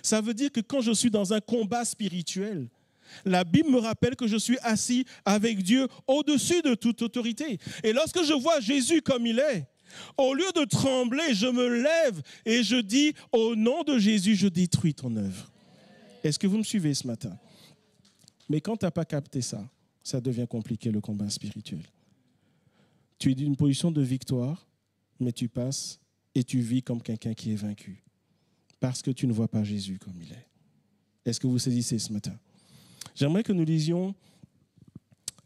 Ça veut dire que quand je suis dans un combat spirituel, la Bible me rappelle que je suis assis avec Dieu au-dessus de toute autorité. Et lorsque je vois Jésus comme il est, au lieu de trembler, je me lève et je dis, au nom de Jésus, je détruis ton œuvre. Est-ce que vous me suivez ce matin? Mais quand tu n'as pas capté ça, ça devient compliqué le combat spirituel. Tu es d'une position de victoire, mais tu passes et tu vis comme quelqu'un qui est vaincu. Parce que tu ne vois pas Jésus comme il est. Est-ce que vous saisissez ce matin? J'aimerais que nous lisions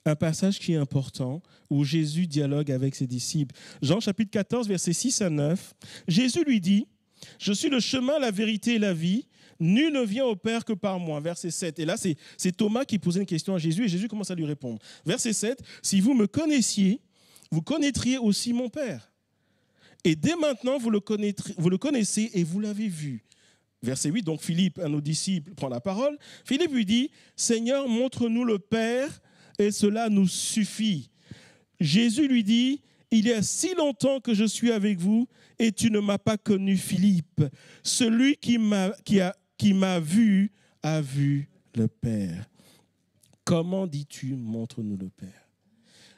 un passage qui est important, où Jésus dialogue avec ses disciples. Jean chapitre 14, versets 6 à 9. Jésus lui dit, « Je suis le chemin, la vérité et la vie. Nul ne vient au Père que par moi. » Verset 7. Et là, c'est Thomas qui posait une question à Jésus, et Jésus commence à lui répondre. Verset 7. « Si vous me connaissiez, vous connaîtriez aussi mon Père. Et dès maintenant, vous le connaissez et vous l'avez vu. » Verset 8, donc Philippe, un de nos disciples, prend la parole. Philippe lui dit, « Seigneur, montre-nous le Père, et cela nous suffit. » Jésus lui dit, « Il y a si longtemps que je suis avec vous, et tu ne m'as pas connu, Philippe. Celui qui m'a vu a vu le Père. » Comment dis-tu, montre-nous le Père?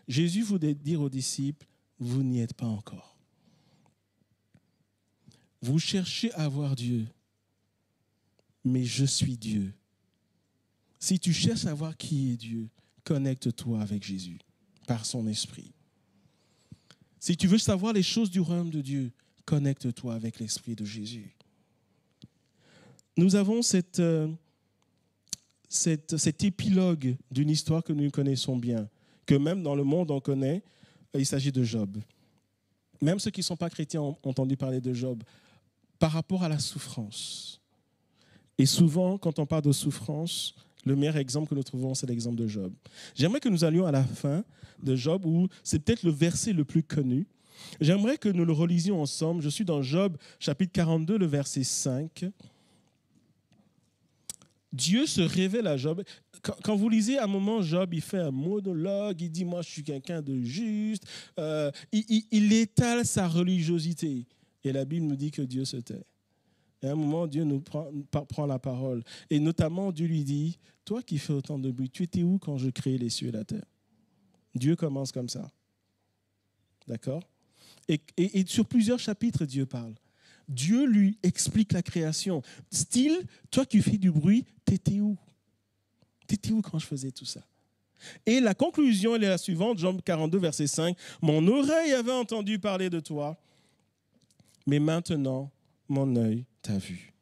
Jésus voulait dire aux disciples, vous n'y êtes pas encore. Vous cherchez à voir Dieu, mais je suis Dieu. Si tu cherches à voir qui est Dieu, connecte-toi avec Jésus par son esprit. Si tu veux savoir les choses du royaume de Dieu, connecte-toi avec l'esprit de Jésus. Nous avons cet épilogue d'une histoire que nous connaissons bien, que même dans le monde on connaît, il s'agit de Job. Même ceux qui ne sont pas chrétiens ont entendu parler de Job par rapport à la souffrance. Et souvent, quand on parle de souffrance, le meilleur exemple que nous trouvons, c'est l'exemple de Job. J'aimerais que nous allions à la fin de Job, où c'est peut-être le verset le plus connu. J'aimerais que nous le relisions ensemble. Je suis dans Job, chapitre 42, le verset 5. Dieu se révèle à Job. Quand vous lisez à un moment, Job, il fait un monologue, il dit « Moi, je suis quelqu'un de juste ». Il étale sa religiosité. Et la Bible nous dit que Dieu se tait. Et à un moment, Dieu nous prend la parole. Et notamment, Dieu lui dit, « Toi qui fais autant de bruit, tu étais où quand je créais les cieux et la terre ?» Dieu commence comme ça. D'accord ? Et sur plusieurs chapitres, Dieu parle. Dieu lui explique la création. Style, toi qui fais du bruit, t'étais où? T'étais où quand je faisais tout ça? Et la conclusion, elle est la suivante, Job 42, verset 5. « Mon oreille avait entendu parler de toi, mais maintenant, mon œil t'a vu. »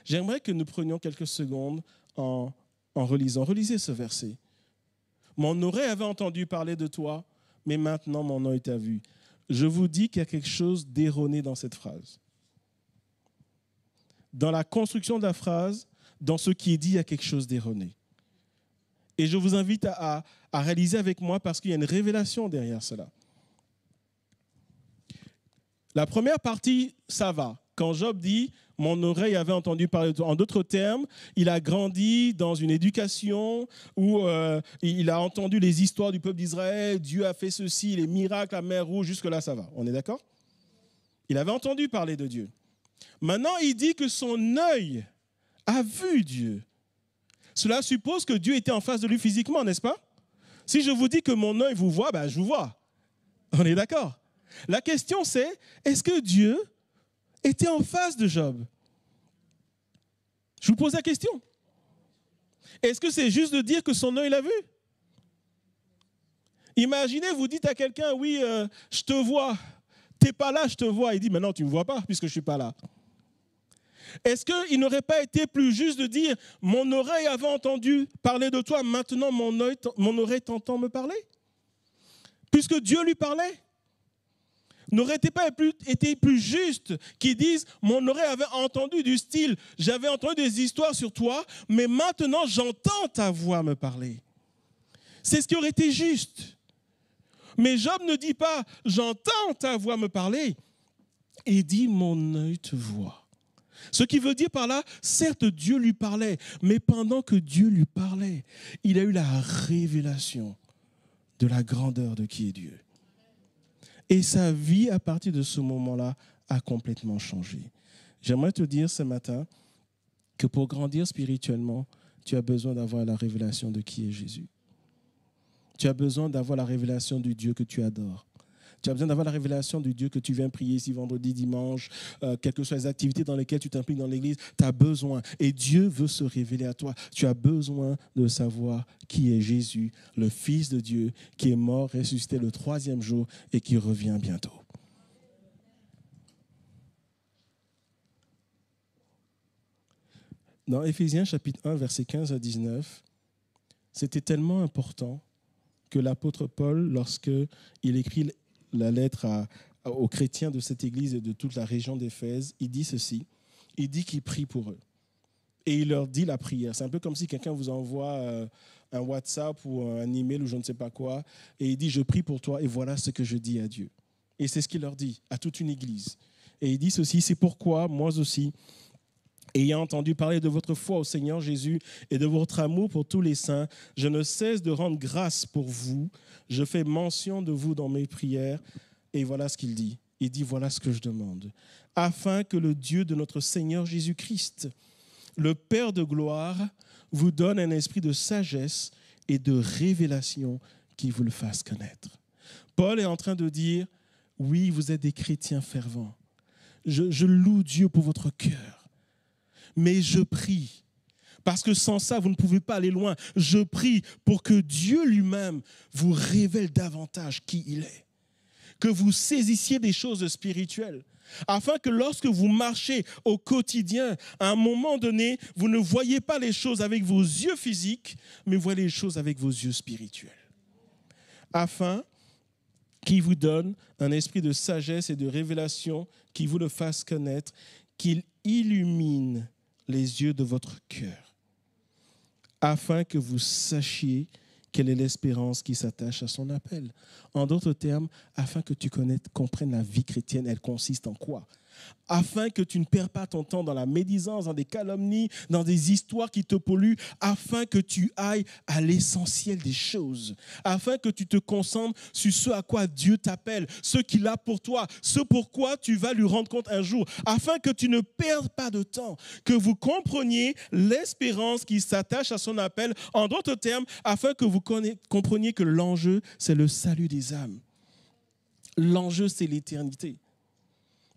J'aimerais que nous prenions quelques secondes en relisant. Relisez ce verset. « Mon oreille avait entendu parler de toi, mais maintenant mon œil t'a vu. Je vous dis qu'il y a quelque chose d'erroné dans cette phrase. Dans la construction de la phrase, dans ce qui est dit, il y a quelque chose d'erroné. Et je vous invite à réaliser avec moi parce qu'il y a une révélation derrière cela. La première partie, ça va. Quand Job dit « mon oreille avait entendu parler de toi », en d'autres termes, il a grandi dans une éducation où il a entendu les histoires du peuple d'Israël, Dieu a fait ceci, les miracles, la mer rouge, jusque-là ça va. On est d'accord? Il avait entendu parler de Dieu. Maintenant, il dit que son œil a vu Dieu. Cela suppose que Dieu était en face de lui physiquement, n'est-ce pas? Si je vous dis que mon œil vous voit, ben je vous vois. On est d'accord? La question c'est, est-ce que Dieu était en face de Job? Je vous pose la question. Est-ce que c'est juste de dire que son œil l'a vu? Imaginez, vous dites à quelqu'un, oui, je te vois. Tu n'es pas là, je te vois. Il dit, mais non, tu ne me vois pas puisque je ne suis pas là. Est-ce qu'il n'aurait pas été plus juste de dire, mon oreille avait entendu parler de toi, maintenant mon oreille t'entend me parler? Puisque Dieu lui parlait. N'aurait-il pas été plus juste qu'ils disent, mon oreille avait entendu du style, j'avais entendu des histoires sur toi, mais maintenant j'entends ta voix me parler. C'est ce qui aurait été juste. Mais Job ne dit pas, j'entends ta voix me parler. Il dit, mon œil te voit. Ce qui veut dire par là, certes Dieu lui parlait, mais pendant que Dieu lui parlait, il a eu la révélation de la grandeur de qui est Dieu. Et sa vie, à partir de ce moment-là, a complètement changé. J'aimerais te dire ce matin que pour grandir spirituellement, tu as besoin d'avoir la révélation de qui est Jésus. Tu as besoin d'avoir la révélation du Dieu que tu adores. Tu as besoin d'avoir la révélation du Dieu que tu viens prier ici vendredi, dimanche, quelles que soient les activités dans lesquelles tu t'impliques dans l'église. Tu as besoin. Et Dieu veut se révéler à toi. Tu as besoin de savoir qui est Jésus, le Fils de Dieu, qui est mort, ressuscité le 3e jour et qui revient bientôt. Dans Éphésiens chapitre 1, versets 15 à 19, c'était tellement important que l'apôtre Paul, lorsqu'il écrit la lettre aux chrétiens de cette église et de toute la région d'Éphèse, il dit ceci, il dit qu'il prie pour eux. Et il leur dit la prière. C'est un peu comme si quelqu'un vous envoie un WhatsApp ou un email ou je ne sais pas quoi, et il dit, je prie pour toi et voilà ce que je dis à Dieu. Et c'est ce qu'il leur dit à toute une église. Et il dit ceci, c'est pourquoi moi aussi, ayant entendu parler de votre foi au Seigneur Jésus et de votre amour pour tous les saints, je ne cesse de rendre grâce pour vous. Je fais mention de vous dans mes prières. Et voilà ce qu'il dit. Il dit, voilà ce que je demande. Afin que le Dieu de notre Seigneur Jésus-Christ, le Père de gloire, vous donne un esprit de sagesse et de révélation qui vous le fasse connaître. Paul est en train de dire, oui, vous êtes des chrétiens fervents. Je loue Dieu pour votre cœur. Mais je prie, parce que sans ça, vous ne pouvez pas aller loin. Je prie pour que Dieu lui-même vous révèle davantage qui il est. Que vous saisissiez des choses spirituelles, afin que lorsque vous marchez au quotidien, à un moment donné, vous ne voyez pas les choses avec vos yeux physiques, mais voyez les choses avec vos yeux spirituels. Afin qu'il vous donne un esprit de sagesse et de révélation, qui vous le fasse connaître, qu'il illumine les yeux de votre cœur, afin que vous sachiez quelle est l'espérance qui s'attache à son appel. En d'autres termes, afin que tu comprennes la vie chrétienne, elle consiste en quoi? Afin que tu ne perds pas ton temps dans la médisance, dans des calomnies, dans des histoires qui te polluent, afin que tu ailles à l'essentiel des choses, afin que tu te concentres sur ce à quoi Dieu t'appelle, ce qu'il a pour toi, ce pourquoi tu vas lui rendre compte un jour, afin que tu ne perdes pas de temps, que vous compreniez l'espérance qui s'attache à son appel, en d'autres termes, afin que vous compreniez que l'enjeu, c'est le salut des âmes. L'enjeu, c'est l'éternité.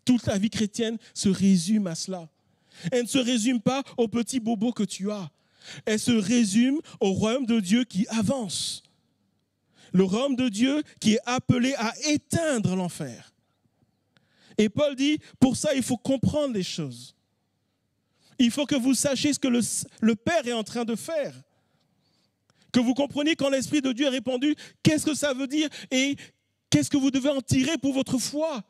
Toute la vie chrétienne se résume à cela. Elle ne se résume pas au petit bobo que tu as. Elle se résume au royaume de Dieu qui avance. Le royaume de Dieu qui est appelé à éteindre l'enfer. Et Paul dit, pour ça, il faut comprendre les choses. Il faut que vous sachiez ce que le Père est en train de faire. Que vous compreniez quand l'Esprit de Dieu est répandu, qu'est-ce que ça veut dire et Qu'est-ce que vous devez en tirer pour votre foi?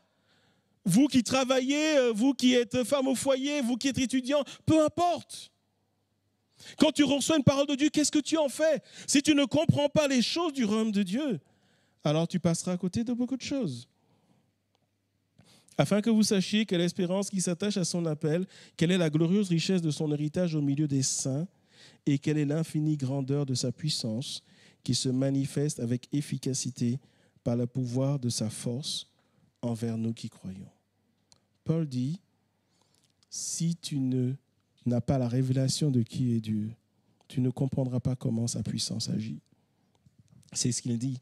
Vous qui travaillez, vous qui êtes femme au foyer, vous qui êtes étudiant, peu importe. Quand tu reçois une parole de Dieu, qu'est-ce que tu en fais? Si tu ne comprends pas les choses du royaume de Dieu, alors tu passeras à côté de beaucoup de choses. Afin que vous sachiez quelle espérance qui s'attache à son appel, quelle est la glorieuse richesse de son héritage au milieu des saints, et quelle est l'infinie grandeur de sa puissance qui se manifeste avec efficacité par le pouvoir de sa force envers nous qui croyons. Paul dit, si tu n'as pas la révélation de qui est Dieu, tu ne comprendras pas comment sa puissance agit. C'est ce qu'il dit.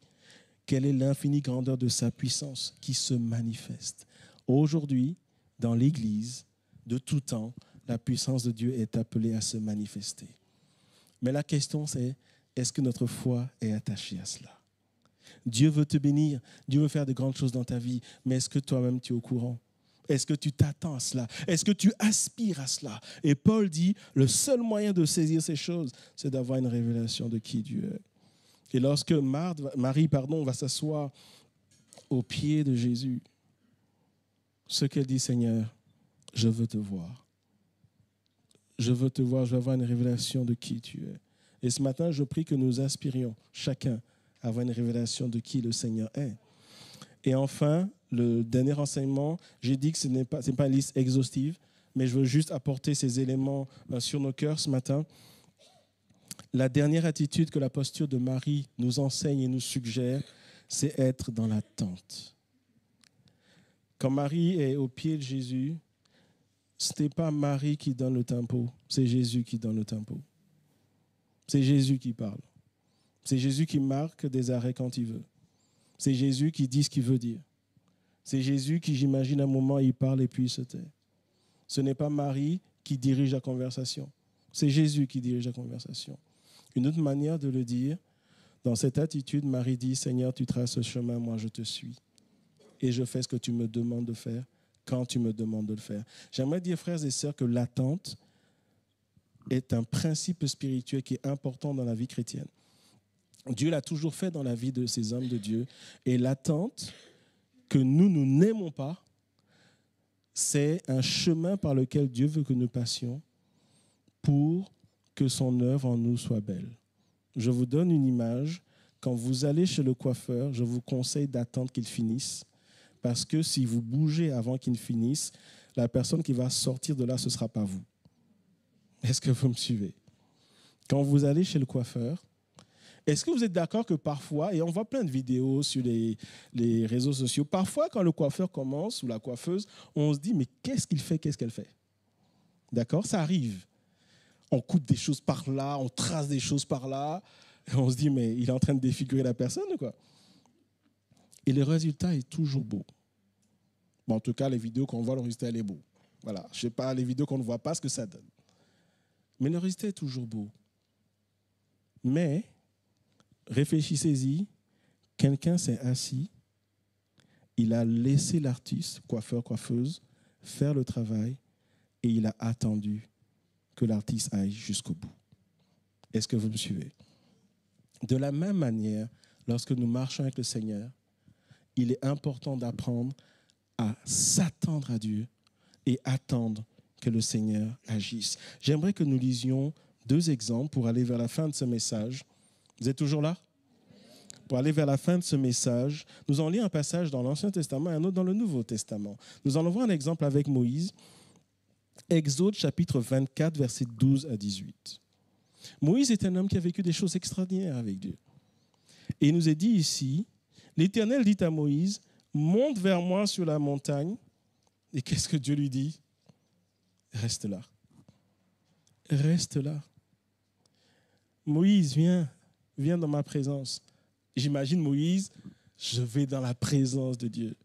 Quelle est l'infinie grandeur de sa puissance qui se manifeste? Aujourd'hui, dans l'Église, de tout temps, la puissance de Dieu est appelée à se manifester. Mais la question c'est, est-ce que notre foi est attachée à cela? Dieu veut te bénir, Dieu veut faire de grandes choses dans ta vie, mais est-ce que toi-même tu es au courant? Est-ce que tu t'attends à cela? Est-ce que tu aspires à cela? Et Paul dit, le seul moyen de saisir ces choses, c'est d'avoir une révélation de qui Dieu est. Et lorsque Marie va s'asseoir aux pieds de Jésus, ce qu'elle dit, Seigneur, je veux te voir. Je veux te voir, je veux avoir une révélation de qui tu es. Et ce matin, je prie que nous aspirions, chacun, à avoir une révélation de qui le Seigneur est. Et enfin, le dernier enseignement, j'ai dit que ce n'est pas une liste exhaustive, mais je veux juste apporter ces éléments sur nos cœurs ce matin. La dernière attitude que la posture de Marie nous enseigne et nous suggère, c'est être dans l'attente. Quand Marie est au pied de Jésus, ce n'est pas Marie qui donne le tempo, c'est Jésus qui donne le tempo. C'est Jésus qui parle. C'est Jésus qui marque des arrêts quand il veut. C'est Jésus qui dit ce qu'il veut dire. C'est Jésus qui, j'imagine, à un moment, il parle et puis il se tait. Ce n'est pas Marie qui dirige la conversation. C'est Jésus qui dirige la conversation. Une autre manière de le dire, dans cette attitude, Marie dit, Seigneur, tu traces ce chemin, moi je te suis. Et je fais ce que tu me demandes de faire quand tu me demandes de le faire. J'aimerais dire, frères et sœurs, que l'attente est un principe spirituel qui est important dans la vie chrétienne. Dieu l'a toujours fait dans la vie de ces hommes de Dieu. Et l'attente que nous n'aimons pas, c'est un chemin par lequel Dieu veut que nous passions pour que son œuvre en nous soit belle. Je vous donne une image. Quand vous allez chez le coiffeur, je vous conseille d'attendre qu'il finisse. Parce que si vous bougez avant qu'il finisse, la personne qui va sortir de là, ce ne sera pas vous. Est-ce que vous me suivez? Quand vous allez chez le coiffeur, est-ce que vous êtes d'accord que parfois, et on voit plein de vidéos sur les réseaux sociaux, parfois quand le coiffeur commence ou la coiffeuse, on se dit mais qu'est-ce qu'il fait, qu'est-ce qu'elle fait? D'accord? Ça arrive. On coupe des choses par là, on trace des choses par là, et on se dit mais il est en train de défigurer la personne ou quoi? Et le résultat est toujours beau. Bon, en tout cas, les vidéos qu'on voit, le résultat elle est beau. Voilà. Je ne sais pas, les vidéos qu'on ne voit pas, ce que ça donne. Mais le résultat est toujours beau. Mais, réfléchissez-y, quelqu'un s'est assis, il a laissé l'artiste, coiffeur, coiffeuse, faire le travail et il a attendu que l'artiste aille jusqu'au bout. Est-ce que vous me suivez? De la même manière, lorsque nous marchons avec le Seigneur, il est important d'apprendre à s'attendre à Dieu et attendre que le Seigneur agisse. J'aimerais que nous lisions 2 exemples pour aller vers la fin de ce message. Vous êtes toujours là? Pour aller vers la fin de ce message, nous allons lire un passage dans l'Ancien Testament et un autre dans le Nouveau Testament. Nous allons voir un exemple avec Moïse. Exode chapitre 24, versets 12 à 18. Moïse est un homme qui a vécu des choses extraordinaires avec Dieu. Et il nous est dit ici, l'Éternel dit à Moïse, monte vers moi sur la montagne. Et qu'est-ce que Dieu lui dit? Reste là. Reste là. Moïse, viens dans ma présence. J'imagine Moïse, je vais dans la présence de Dieu.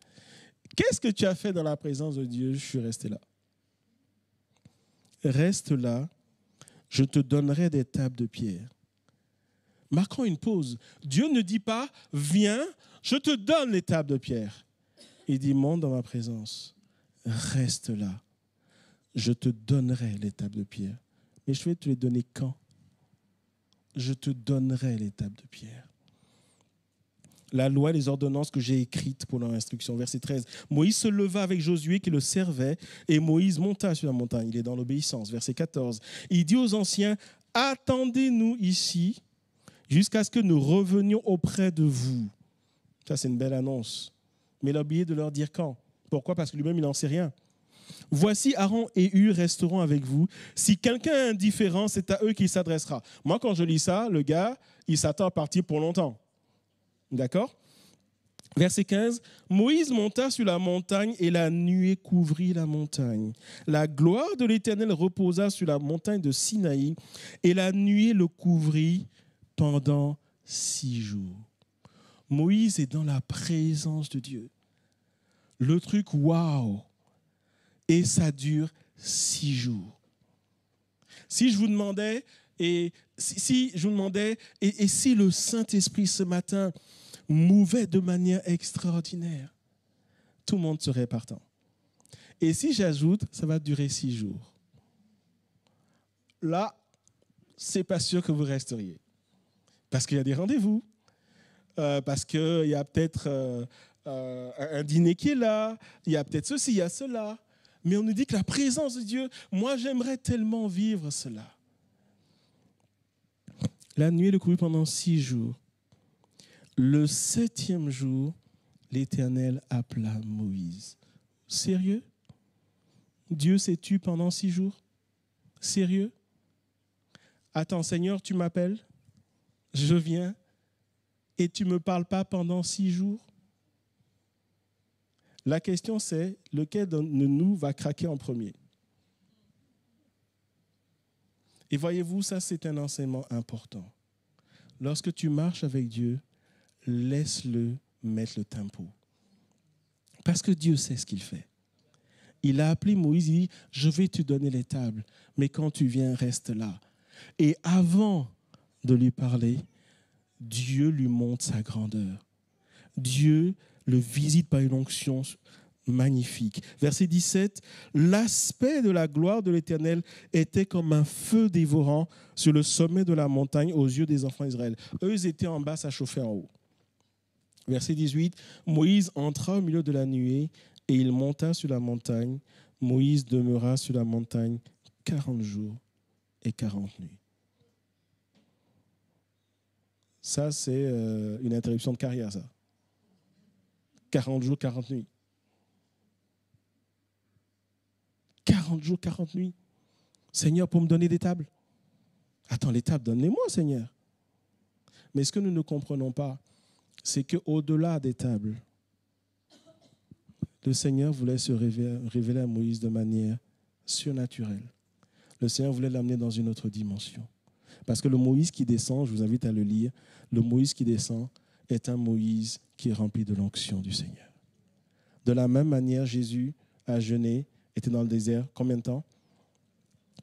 Qu'est-ce que tu as fait dans la présence de Dieu? Je suis resté là. Reste là, je te donnerai des tables de pierre. Marquons une pause. Dieu ne dit pas, viens, je te donne les tables de pierre. Il dit, monte dans ma présence. Reste là. Je te donnerai les tables de pierre. Mais je vais te les donner quand? Je te donnerai les tables de pierre. la loi et les ordonnances que j'ai écrites pour leur instruction. Verset 13. Moïse se leva avec Josué qui le servait et Moïse monta sur la montagne. Il est dans l'obéissance. Verset 14. Il dit aux anciens, attendez-nous ici jusqu'à ce que nous revenions auprès de vous. Ça, c'est une belle annonce. Mais il a oublié de leur dire quand. Pourquoi? Parce que lui-même, il n'en sait rien. Voici Aaron et Hur resteront avec vous. Si quelqu'un est indifférent, c'est à eux qu'il s'adressera. Moi, quand je lis ça, le gars, il s'attend à partir pour longtemps. D'accord? Verset 15. Moïse monta sur la montagne et la nuée couvrit la montagne. La gloire de l'Éternel reposa sur la montagne de Sinaï et la nuée le couvrit pendant 6 jours. Moïse est dans la présence de Dieu. Le truc, waouh! Et ça dure 6 jours. Si je vous demandais, et si le Saint-Esprit ce matin mouvait de manière extraordinaire, tout le monde serait partant. Et si j'ajoute, ça va durer 6 jours. Là, c'est pas sûr que vous resteriez. Parce qu'il y a des rendez-vous, parce qu'il y a peut-être un dîner qui est là, il y a peut-être ceci, il y a cela. Mais on nous dit que la présence de Dieu, moi j'aimerais tellement vivre cela. La nuit le couvrit pendant 6 jours. Le 7e jour, l'Éternel appela Moïse. Sérieux? Dieu s'est tu pendant 6 jours? Sérieux? Attends, Seigneur, tu m'appelles? Je viens et tu ne me parles pas pendant 6 jours? La question c'est, lequel de nous va craquer en premier? Et voyez-vous, ça c'est un enseignement important. Lorsque tu marches avec Dieu, laisse-le mettre le tempo. Parce que Dieu sait ce qu'il fait. Il a appelé Moïse, il dit, je vais te donner les tables, mais quand tu viens, reste là. Et avant de lui parler, Dieu lui montre sa grandeur. Dieu le visite par une onction magnifique. Verset 17, l'aspect de la gloire de l'Éternel était comme un feu dévorant sur le sommet de la montagne aux yeux des enfants d'Israël. Eux, ils étaient en bas, ça chauffait en haut. Verset 18, Moïse entra au milieu de la nuée et il monta sur la montagne. Moïse demeura sur la montagne 40 jours et 40 nuits. Ça, c'est une interruption de carrière, ça. 40 jours, 40 nuits. 40 jours, 40 nuits. Seigneur, pour me donner des tables. Attends, les tables, donne-les-moi, Seigneur. Mais ce que nous ne comprenons pas, c'est qu'au-delà des tables, le Seigneur voulait se révéler à Moïse de manière surnaturelle. Le Seigneur voulait l'amener dans une autre dimension. Parce que le Moïse qui descend, je vous invite à le lire, le Moïse qui descend est un Moïse qui est rempli de l'onction du Seigneur. De la même manière, Jésus a jeûné, était dans le désert, combien de temps?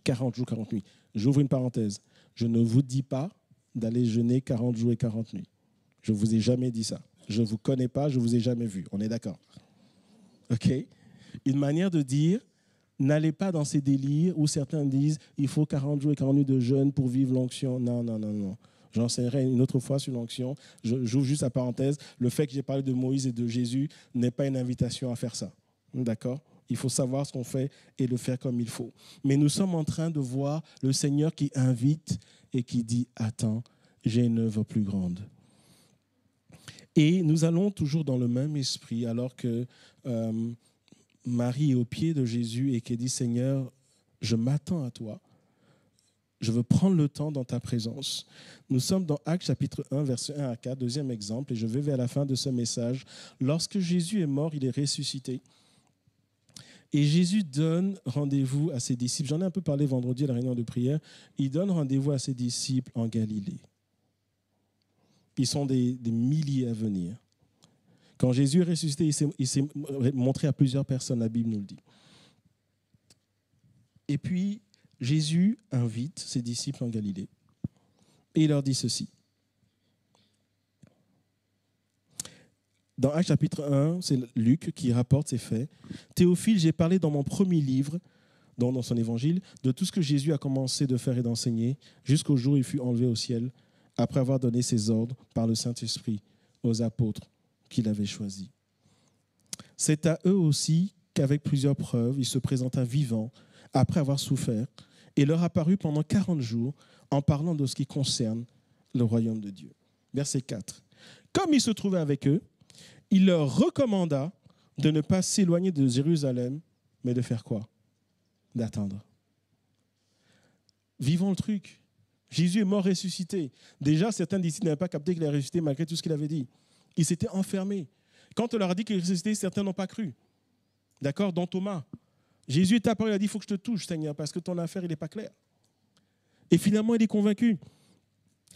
40 jours, 40 nuits. J'ouvre une parenthèse. Je ne vous dis pas d'aller jeûner 40 jours et 40 nuits. Je ne vous ai jamais dit ça. Je ne vous connais pas, je ne vous ai jamais vu. On est d'accord? OK? Une manière de dire, n'allez pas dans ces délires où certains disent il faut 40 jours et 40 nuits de jeûne pour vivre l'onction. Non, non, non, non. J'enseignerai une autre fois sur l'onction. J'ouvre juste la parenthèse. Le fait que j'ai parlé de Moïse et de Jésus n'est pas une invitation à faire ça. D'accord? Il faut savoir ce qu'on fait et le faire comme il faut. Mais nous sommes en train de voir le Seigneur qui invite et qui dit « Attends, j'ai une œuvre plus grande ». Et nous allons toujours dans le même esprit alors que Marie est au pied de Jésus et qui dit « Seigneur, je m'attends à toi. Je veux prendre le temps dans ta présence. » Nous sommes dans Actes chapitre 1, verset 1 à 4, deuxième exemple, et je vais vers la fin de ce message. Lorsque Jésus est mort, il est ressuscité. Et Jésus donne rendez-vous à ses disciples. J'en ai un peu parlé vendredi à la réunion de prière. Il donne rendez-vous à ses disciples en Galilée. Ils sont des milliers à venir. Quand Jésus est ressuscité, il s'est montré à plusieurs personnes, la Bible nous le dit. Et puis, Jésus invite ses disciples en Galilée. Et il leur dit ceci. Dans Actes chapitre 1, c'est Luc qui rapporte ces faits. « Théophile, j'ai parlé dans mon premier livre, dans son évangile, de tout ce que Jésus a commencé de faire et d'enseigner, jusqu'au jour où il fut enlevé au ciel, après avoir donné ses ordres par le Saint-Esprit aux apôtres qu'il avait choisis. C'est à eux aussi qu'avec plusieurs preuves, il se présenta vivant après avoir souffert et leur apparut pendant 40 jours en parlant de ce qui concerne le royaume de Dieu. Verset 4. Comme il se trouvait avec eux, il leur recommanda de ne pas s'éloigner de Jérusalem, mais de faire quoi? D'attendre. Vivons le truc. Jésus est mort ressuscité. Déjà, certains disciples n'avaient pas capté qu'il est ressuscité malgré tout ce qu'il avait dit. Ils s'étaient enfermés. Quand on leur a dit qu'il est ressuscité, certains n'ont pas cru. D'accord? Dont Thomas. Jésus est apparu, il a dit, il faut que je te touche, Seigneur, parce que ton affaire, il n'est pas clair. Et finalement, il est convaincu.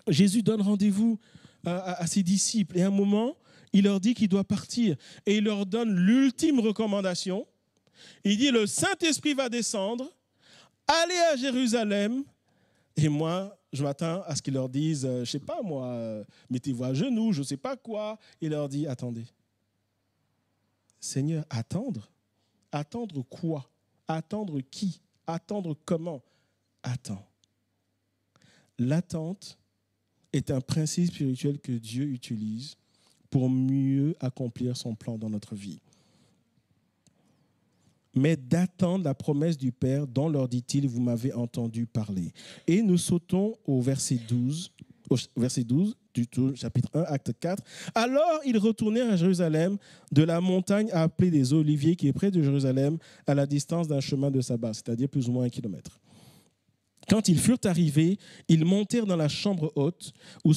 Jésus donne rendez-vous à ses disciples. Et à un moment, il leur dit qu'il doit partir. Et il leur donne l'ultime recommandation. Il dit, le Saint-Esprit va descendre, allez à Jérusalem. Et moi, je m'attends à ce qu'ils leur disent, je ne sais pas moi, mettez-vous à genoux, je ne sais pas quoi. Il leur dit, attendez. Seigneur, attendre? Attendre quoi? Attendre qui? Attendre comment? Attends. L'attente est un principe spirituel que Dieu utilise pour mieux accomplir son plan dans notre vie. Mais d'attendre la promesse du Père dont leur dit-il, vous m'avez entendu parler. Et nous sautons au verset 12 du chapitre 1, acte 4. Alors ils retournèrent à Jérusalem de la montagne appelée des Oliviers qui est près de Jérusalem à la distance d'un chemin de sabbat, c'est-à-dire plus ou moins 1 kilomètre. Quand ils furent arrivés, ils montèrent dans la chambre haute où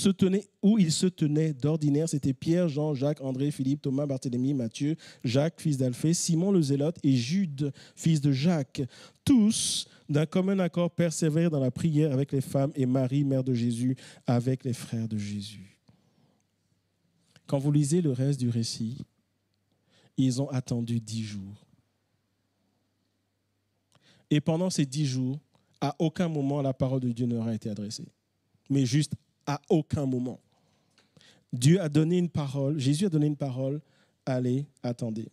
ils se tenaient d'ordinaire. C'était Pierre, Jean, Jacques, André, Philippe, Thomas, Barthélemy, Matthieu, Jacques, fils d'Alphée, Simon le Zélote et Jude, fils de Jacques. Tous, d'un commun accord, persévèrent dans la prière avec les femmes et Marie, mère de Jésus, avec les frères de Jésus. Quand vous lisez le reste du récit, ils ont attendu 10 jours. Et pendant ces 10 jours, à aucun moment la parole de Dieu n'aura été adressée. Mais juste à aucun moment. Dieu a donné une parole, Jésus a donné une parole, allez, attendez.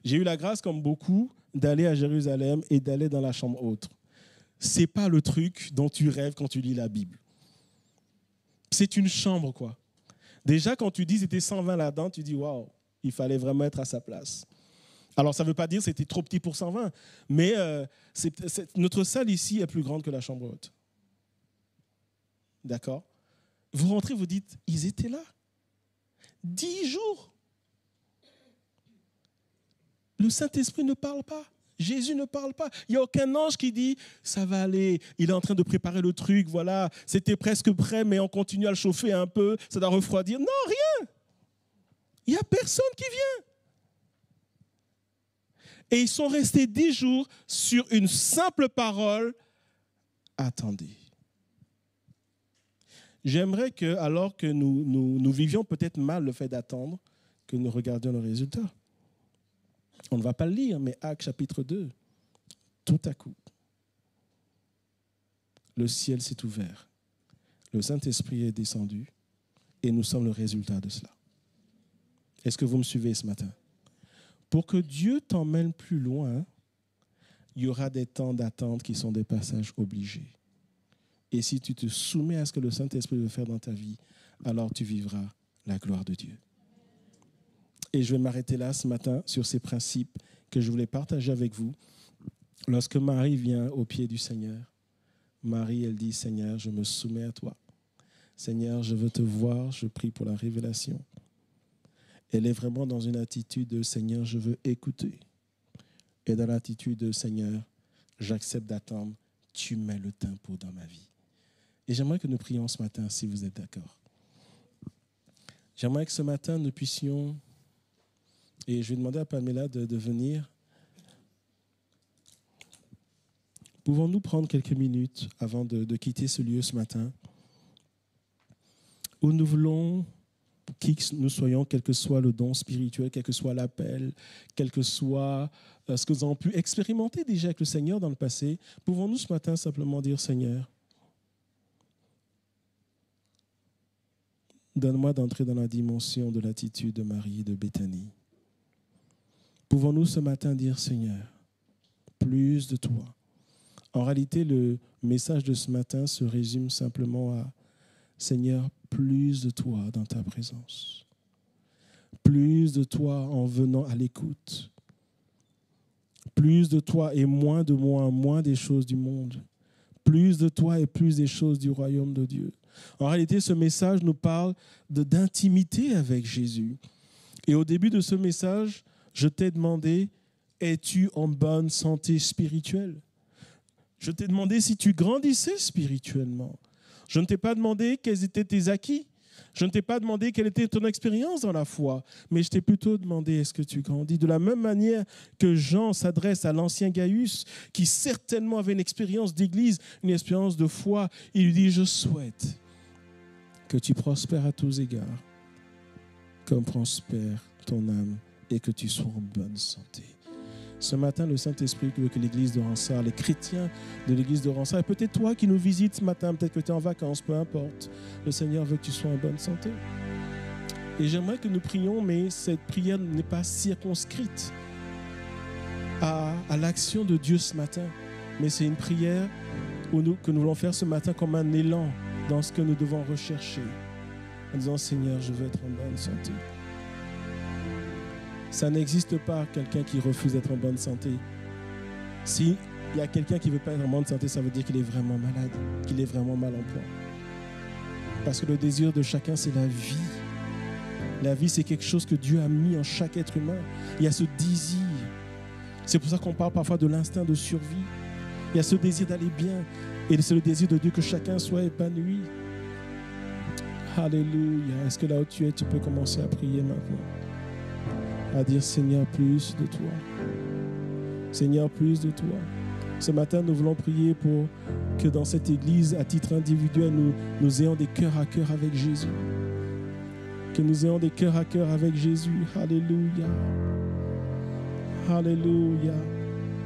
J'ai eu la grâce, comme beaucoup, d'aller à Jérusalem et d'aller dans la chambre haute. Ce n'est pas le truc dont tu rêves quand tu lis la Bible. C'est une chambre, quoi. Déjà, quand tu dis c'était 120 là-dedans, tu dis waouh, il fallait vraiment être à sa place. Alors, ça ne veut pas dire que c'était trop petit pour 120, mais notre salle ici est plus grande que la chambre haute. D'accord? Vous rentrez, vous dites, ils étaient là. 10 jours. Le Saint-Esprit ne parle pas. Jésus ne parle pas. Il n'y a aucun ange qui dit, ça va aller, il est en train de préparer le truc, voilà, c'était presque prêt, mais on continue à le chauffer un peu, ça doit refroidir. Non, rien. Il n'y a personne qui vient. Et ils sont restés 10 jours sur une simple parole, attendez. J'aimerais que, alors que nous vivions peut-être mal le fait d'attendre, que nous regardions le résultat. On ne va pas le lire, mais Actes chapitre 2, tout à coup, le ciel s'est ouvert, le Saint-Esprit est descendu et nous sommes le résultat de cela. Est-ce que vous me suivez ce matin? Pour que Dieu t'emmène plus loin, il y aura des temps d'attente qui sont des passages obligés. Et si tu te soumets à ce que le Saint-Esprit veut faire dans ta vie, alors tu vivras la gloire de Dieu. Et je vais m'arrêter là ce matin sur ces principes que je voulais partager avec vous. Lorsque Marie vient au pied du Seigneur, Marie, elle dit, Seigneur, je me soumets à toi. Seigneur, je veux te voir, je prie pour la révélation. Elle est vraiment dans une attitude de Seigneur, je veux écouter. Et dans l'attitude de Seigneur, j'accepte d'attendre, tu mets le tempo dans ma vie. Et j'aimerais que nous prions ce matin, si vous êtes d'accord. J'aimerais que ce matin, nous puissions, et je vais demander à Pamela de venir. Pouvons-nous prendre quelques minutes avant de quitter ce lieu ce matin, où nous voulons, qui que nous soyons, quel que soit le don spirituel, quel que soit l'appel, quel que soit ce que nous avons pu expérimenter déjà avec le Seigneur dans le passé, pouvons-nous ce matin simplement dire, Seigneur, donne-moi d'entrer dans la dimension de l'attitude de Marie et de Béthanie. Pouvons-nous ce matin dire, Seigneur, plus de toi. En réalité, le message de ce matin se résume simplement à, Seigneur, plus de toi dans ta présence. Plus de toi en venant à l'écoute. Plus de toi et moins de moi, moins des choses du monde. Plus de toi et plus des choses du royaume de Dieu. En réalité, ce message nous parle d'intimité avec Jésus. Et au début de ce message, je t'ai demandé, es-tu en bonne santé spirituelle? Je t'ai demandé si tu grandissais spirituellement. Je ne t'ai pas demandé quels étaient tes acquis. Je ne t'ai pas demandé quelle était ton expérience dans la foi, mais je t'ai plutôt demandé est-ce que tu grandis. De la même manière que Jean s'adresse à l'ancien Gaius, qui certainement avait une expérience d'église, une expérience de foi, il lui dit, je souhaite que tu prospères à tous égards, comme prospère ton âme, et que tu sois en bonne santé. Ce matin, le Saint-Esprit veut que l'église de Ronsard, les chrétiens de l'église de Ronsard, et peut-être toi qui nous visites ce matin, peut-être que tu es en vacances, peu importe, le Seigneur veut que tu sois en bonne santé. Et j'aimerais que nous prions, mais cette prière n'est pas circonscrite à l'action de Dieu ce matin, mais c'est une prière que nous voulons faire ce matin comme un élan dans ce que nous devons rechercher, en disant, Seigneur, je veux être en bonne santé. Ça n'existe pas quelqu'un qui refuse d'être en bonne santé. S'il y a quelqu'un qui ne veut pas être en bonne santé, ça veut dire qu'il est vraiment malade, qu'il est vraiment mal en point. Parce que le désir de chacun, c'est la vie. La vie, c'est quelque chose que Dieu a mis en chaque être humain. Il y a ce désir. C'est pour ça qu'on parle parfois de l'instinct de survie. Il y a ce désir d'aller bien. Et c'est le désir de Dieu que chacun soit épanoui. Alléluia. Est-ce que là où tu es, tu peux commencer à prier maintenant? À dire, Seigneur, plus de toi. Seigneur, plus de toi. Ce matin, nous voulons prier pour que dans cette église, à titre individuel, nous ayons des cœurs à cœur avec Jésus. Que nous ayons des cœurs à cœur avec Jésus. Alléluia. Alléluia.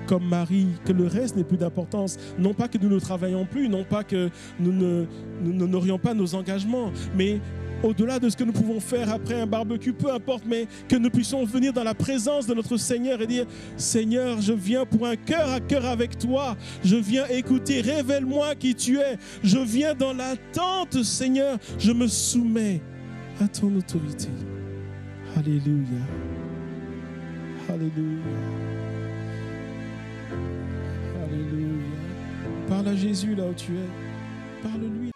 Comme Marie, que le reste n'ait plus d'importance. Non pas que nous ne travaillons plus, non pas que nous n'aurions pas nos engagements, mais au-delà de ce que nous pouvons faire après un barbecue, peu importe, mais que nous puissions venir dans la présence de notre Seigneur et dire, Seigneur, je viens pour un cœur à cœur avec toi. Je viens écouter, révèle-moi qui tu es. Je viens dans l'attente, Seigneur. Je me soumets à ton autorité. Alléluia. Alléluia. Alléluia. Parle à Jésus là où tu es. Parle-lui.